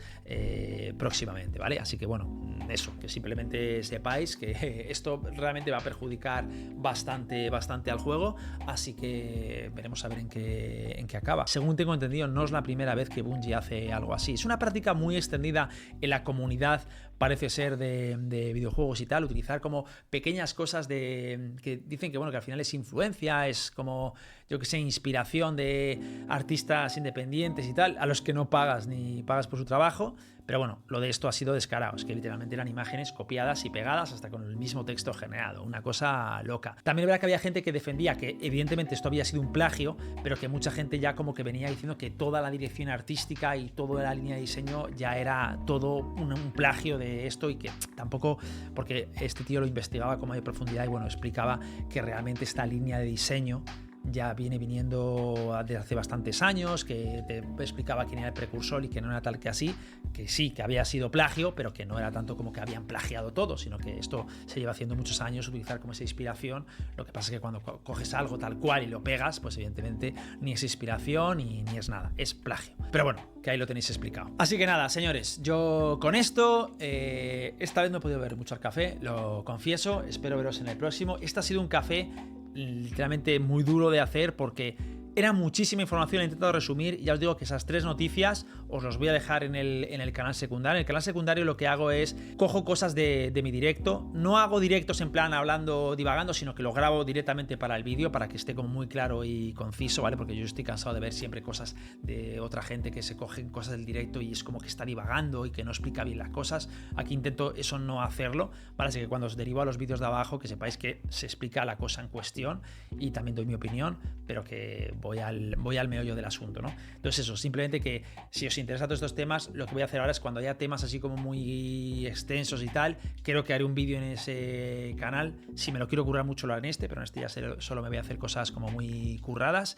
próximamente, ¿vale? Así que bueno, eso, que simplemente sepáis que esto realmente va a perjudicar bastante al juego, así que veremos a ver en qué acaba. Según tengo entendido, no es la primera vez que Bungie hace algo así. Es una práctica muy extendida en la comunidad, parece ser, de videojuegos y tal, utilizar como pequeñas cosas que dicen que al final es influencia, es como, yo que sé, inspiración de artistas independientes y tal, a los que no pagas ni pagas por su trabajo. Pero bueno, lo de esto ha sido descarado, es que literalmente eran imágenes copiadas y pegadas hasta con el mismo texto generado, una cosa loca. También es verdad que había gente que defendía que evidentemente esto había sido un plagio, pero que mucha gente ya como que venía diciendo que toda la dirección artística y toda la línea de diseño ya era todo un plagio de esto y que tampoco, porque este tío lo investigaba como de profundidad y bueno, explicaba que realmente esta línea de diseño ya viene viniendo desde hace bastantes años, que te explicaba quién era el precursor y que no era tal que así, que sí, que había sido plagio, pero que no era tanto como que habían plagiado todo, sino que esto se lleva haciendo muchos años, utilizar como esa inspiración. Lo que pasa es que cuando coges algo tal cual y lo pegas, pues evidentemente ni es inspiración ni es nada, es plagio. Pero bueno, que ahí lo tenéis explicado. Así que nada, señores, yo con esto, esta vez no he podido beber mucho el café, lo confieso, espero veros en el próximo. Este ha sido un café literalmente muy duro de hacer porque era muchísima información, he intentado resumir y ya os digo que esas 3 noticias os los voy a dejar en el canal secundario. En el canal secundario lo que hago es, cojo cosas de mi directo, no hago directos en plan hablando, divagando, sino que lo grabo directamente para el vídeo, para que esté como muy claro y conciso, ¿vale? Porque yo estoy cansado de ver siempre cosas de otra gente que se cogen cosas del directo y es como que está divagando y que no explica bien las cosas. Aquí intento eso no hacerlo, ¿vale? Así que cuando os derivo a los vídeos de abajo, que sepáis que se explica la cosa en cuestión y también doy mi opinión, pero que voy al meollo del asunto, ¿no? Entonces eso, simplemente que si os interesa todos estos temas, lo que voy a hacer ahora es cuando haya temas así como muy extensos y tal, creo que haré un vídeo en ese canal. Si me lo quiero currar mucho lo haré en este, pero en este ya solo me voy a hacer cosas como muy curradas.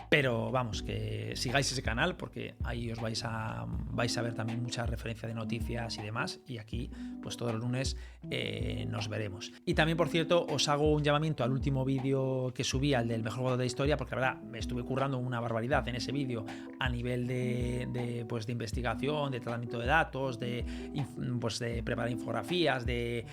Pero vamos, que sigáis ese canal porque ahí os vais a ver también mucha referencia de noticias y demás. Y aquí, pues todos los lunes nos veremos. Y también, por cierto, os hago un llamamiento al último vídeo que subí, al del mejor jugador de la historia, porque la verdad me estuve currando una barbaridad en ese vídeo a nivel de investigación, de tratamiento de datos, de preparar infografías, de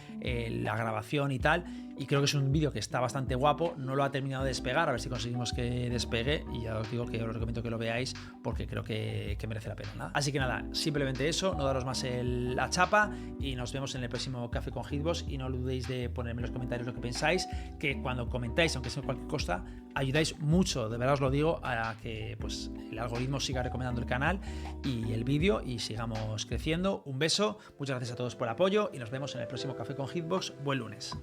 la grabación y tal. Y creo que es un vídeo que está bastante guapo, no lo ha terminado de despegar, a ver si conseguimos que despegue, y ya os digo que os recomiendo que lo veáis porque creo que merece la pena, ¿no? Así que nada, simplemente eso, no daros más la chapa y nos vemos en el próximo Café con Hitbox. Y no olvidéis de ponerme en los comentarios lo que pensáis, que cuando comentáis, aunque sea cualquier cosa, ayudáis mucho, de verdad os lo digo, a que pues el algoritmo siga recomendando el canal y el vídeo y sigamos creciendo. Un beso, muchas gracias a todos por el apoyo y nos vemos en el próximo Café con Hitbox. Buen lunes.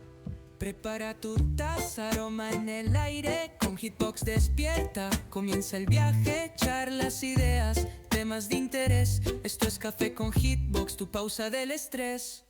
Prepara tu taza, aroma en el aire, con Hitbox despierta, comienza el viaje, charlas, ideas, temas de interés. Esto es Café con Hitbox, tu pausa del estrés.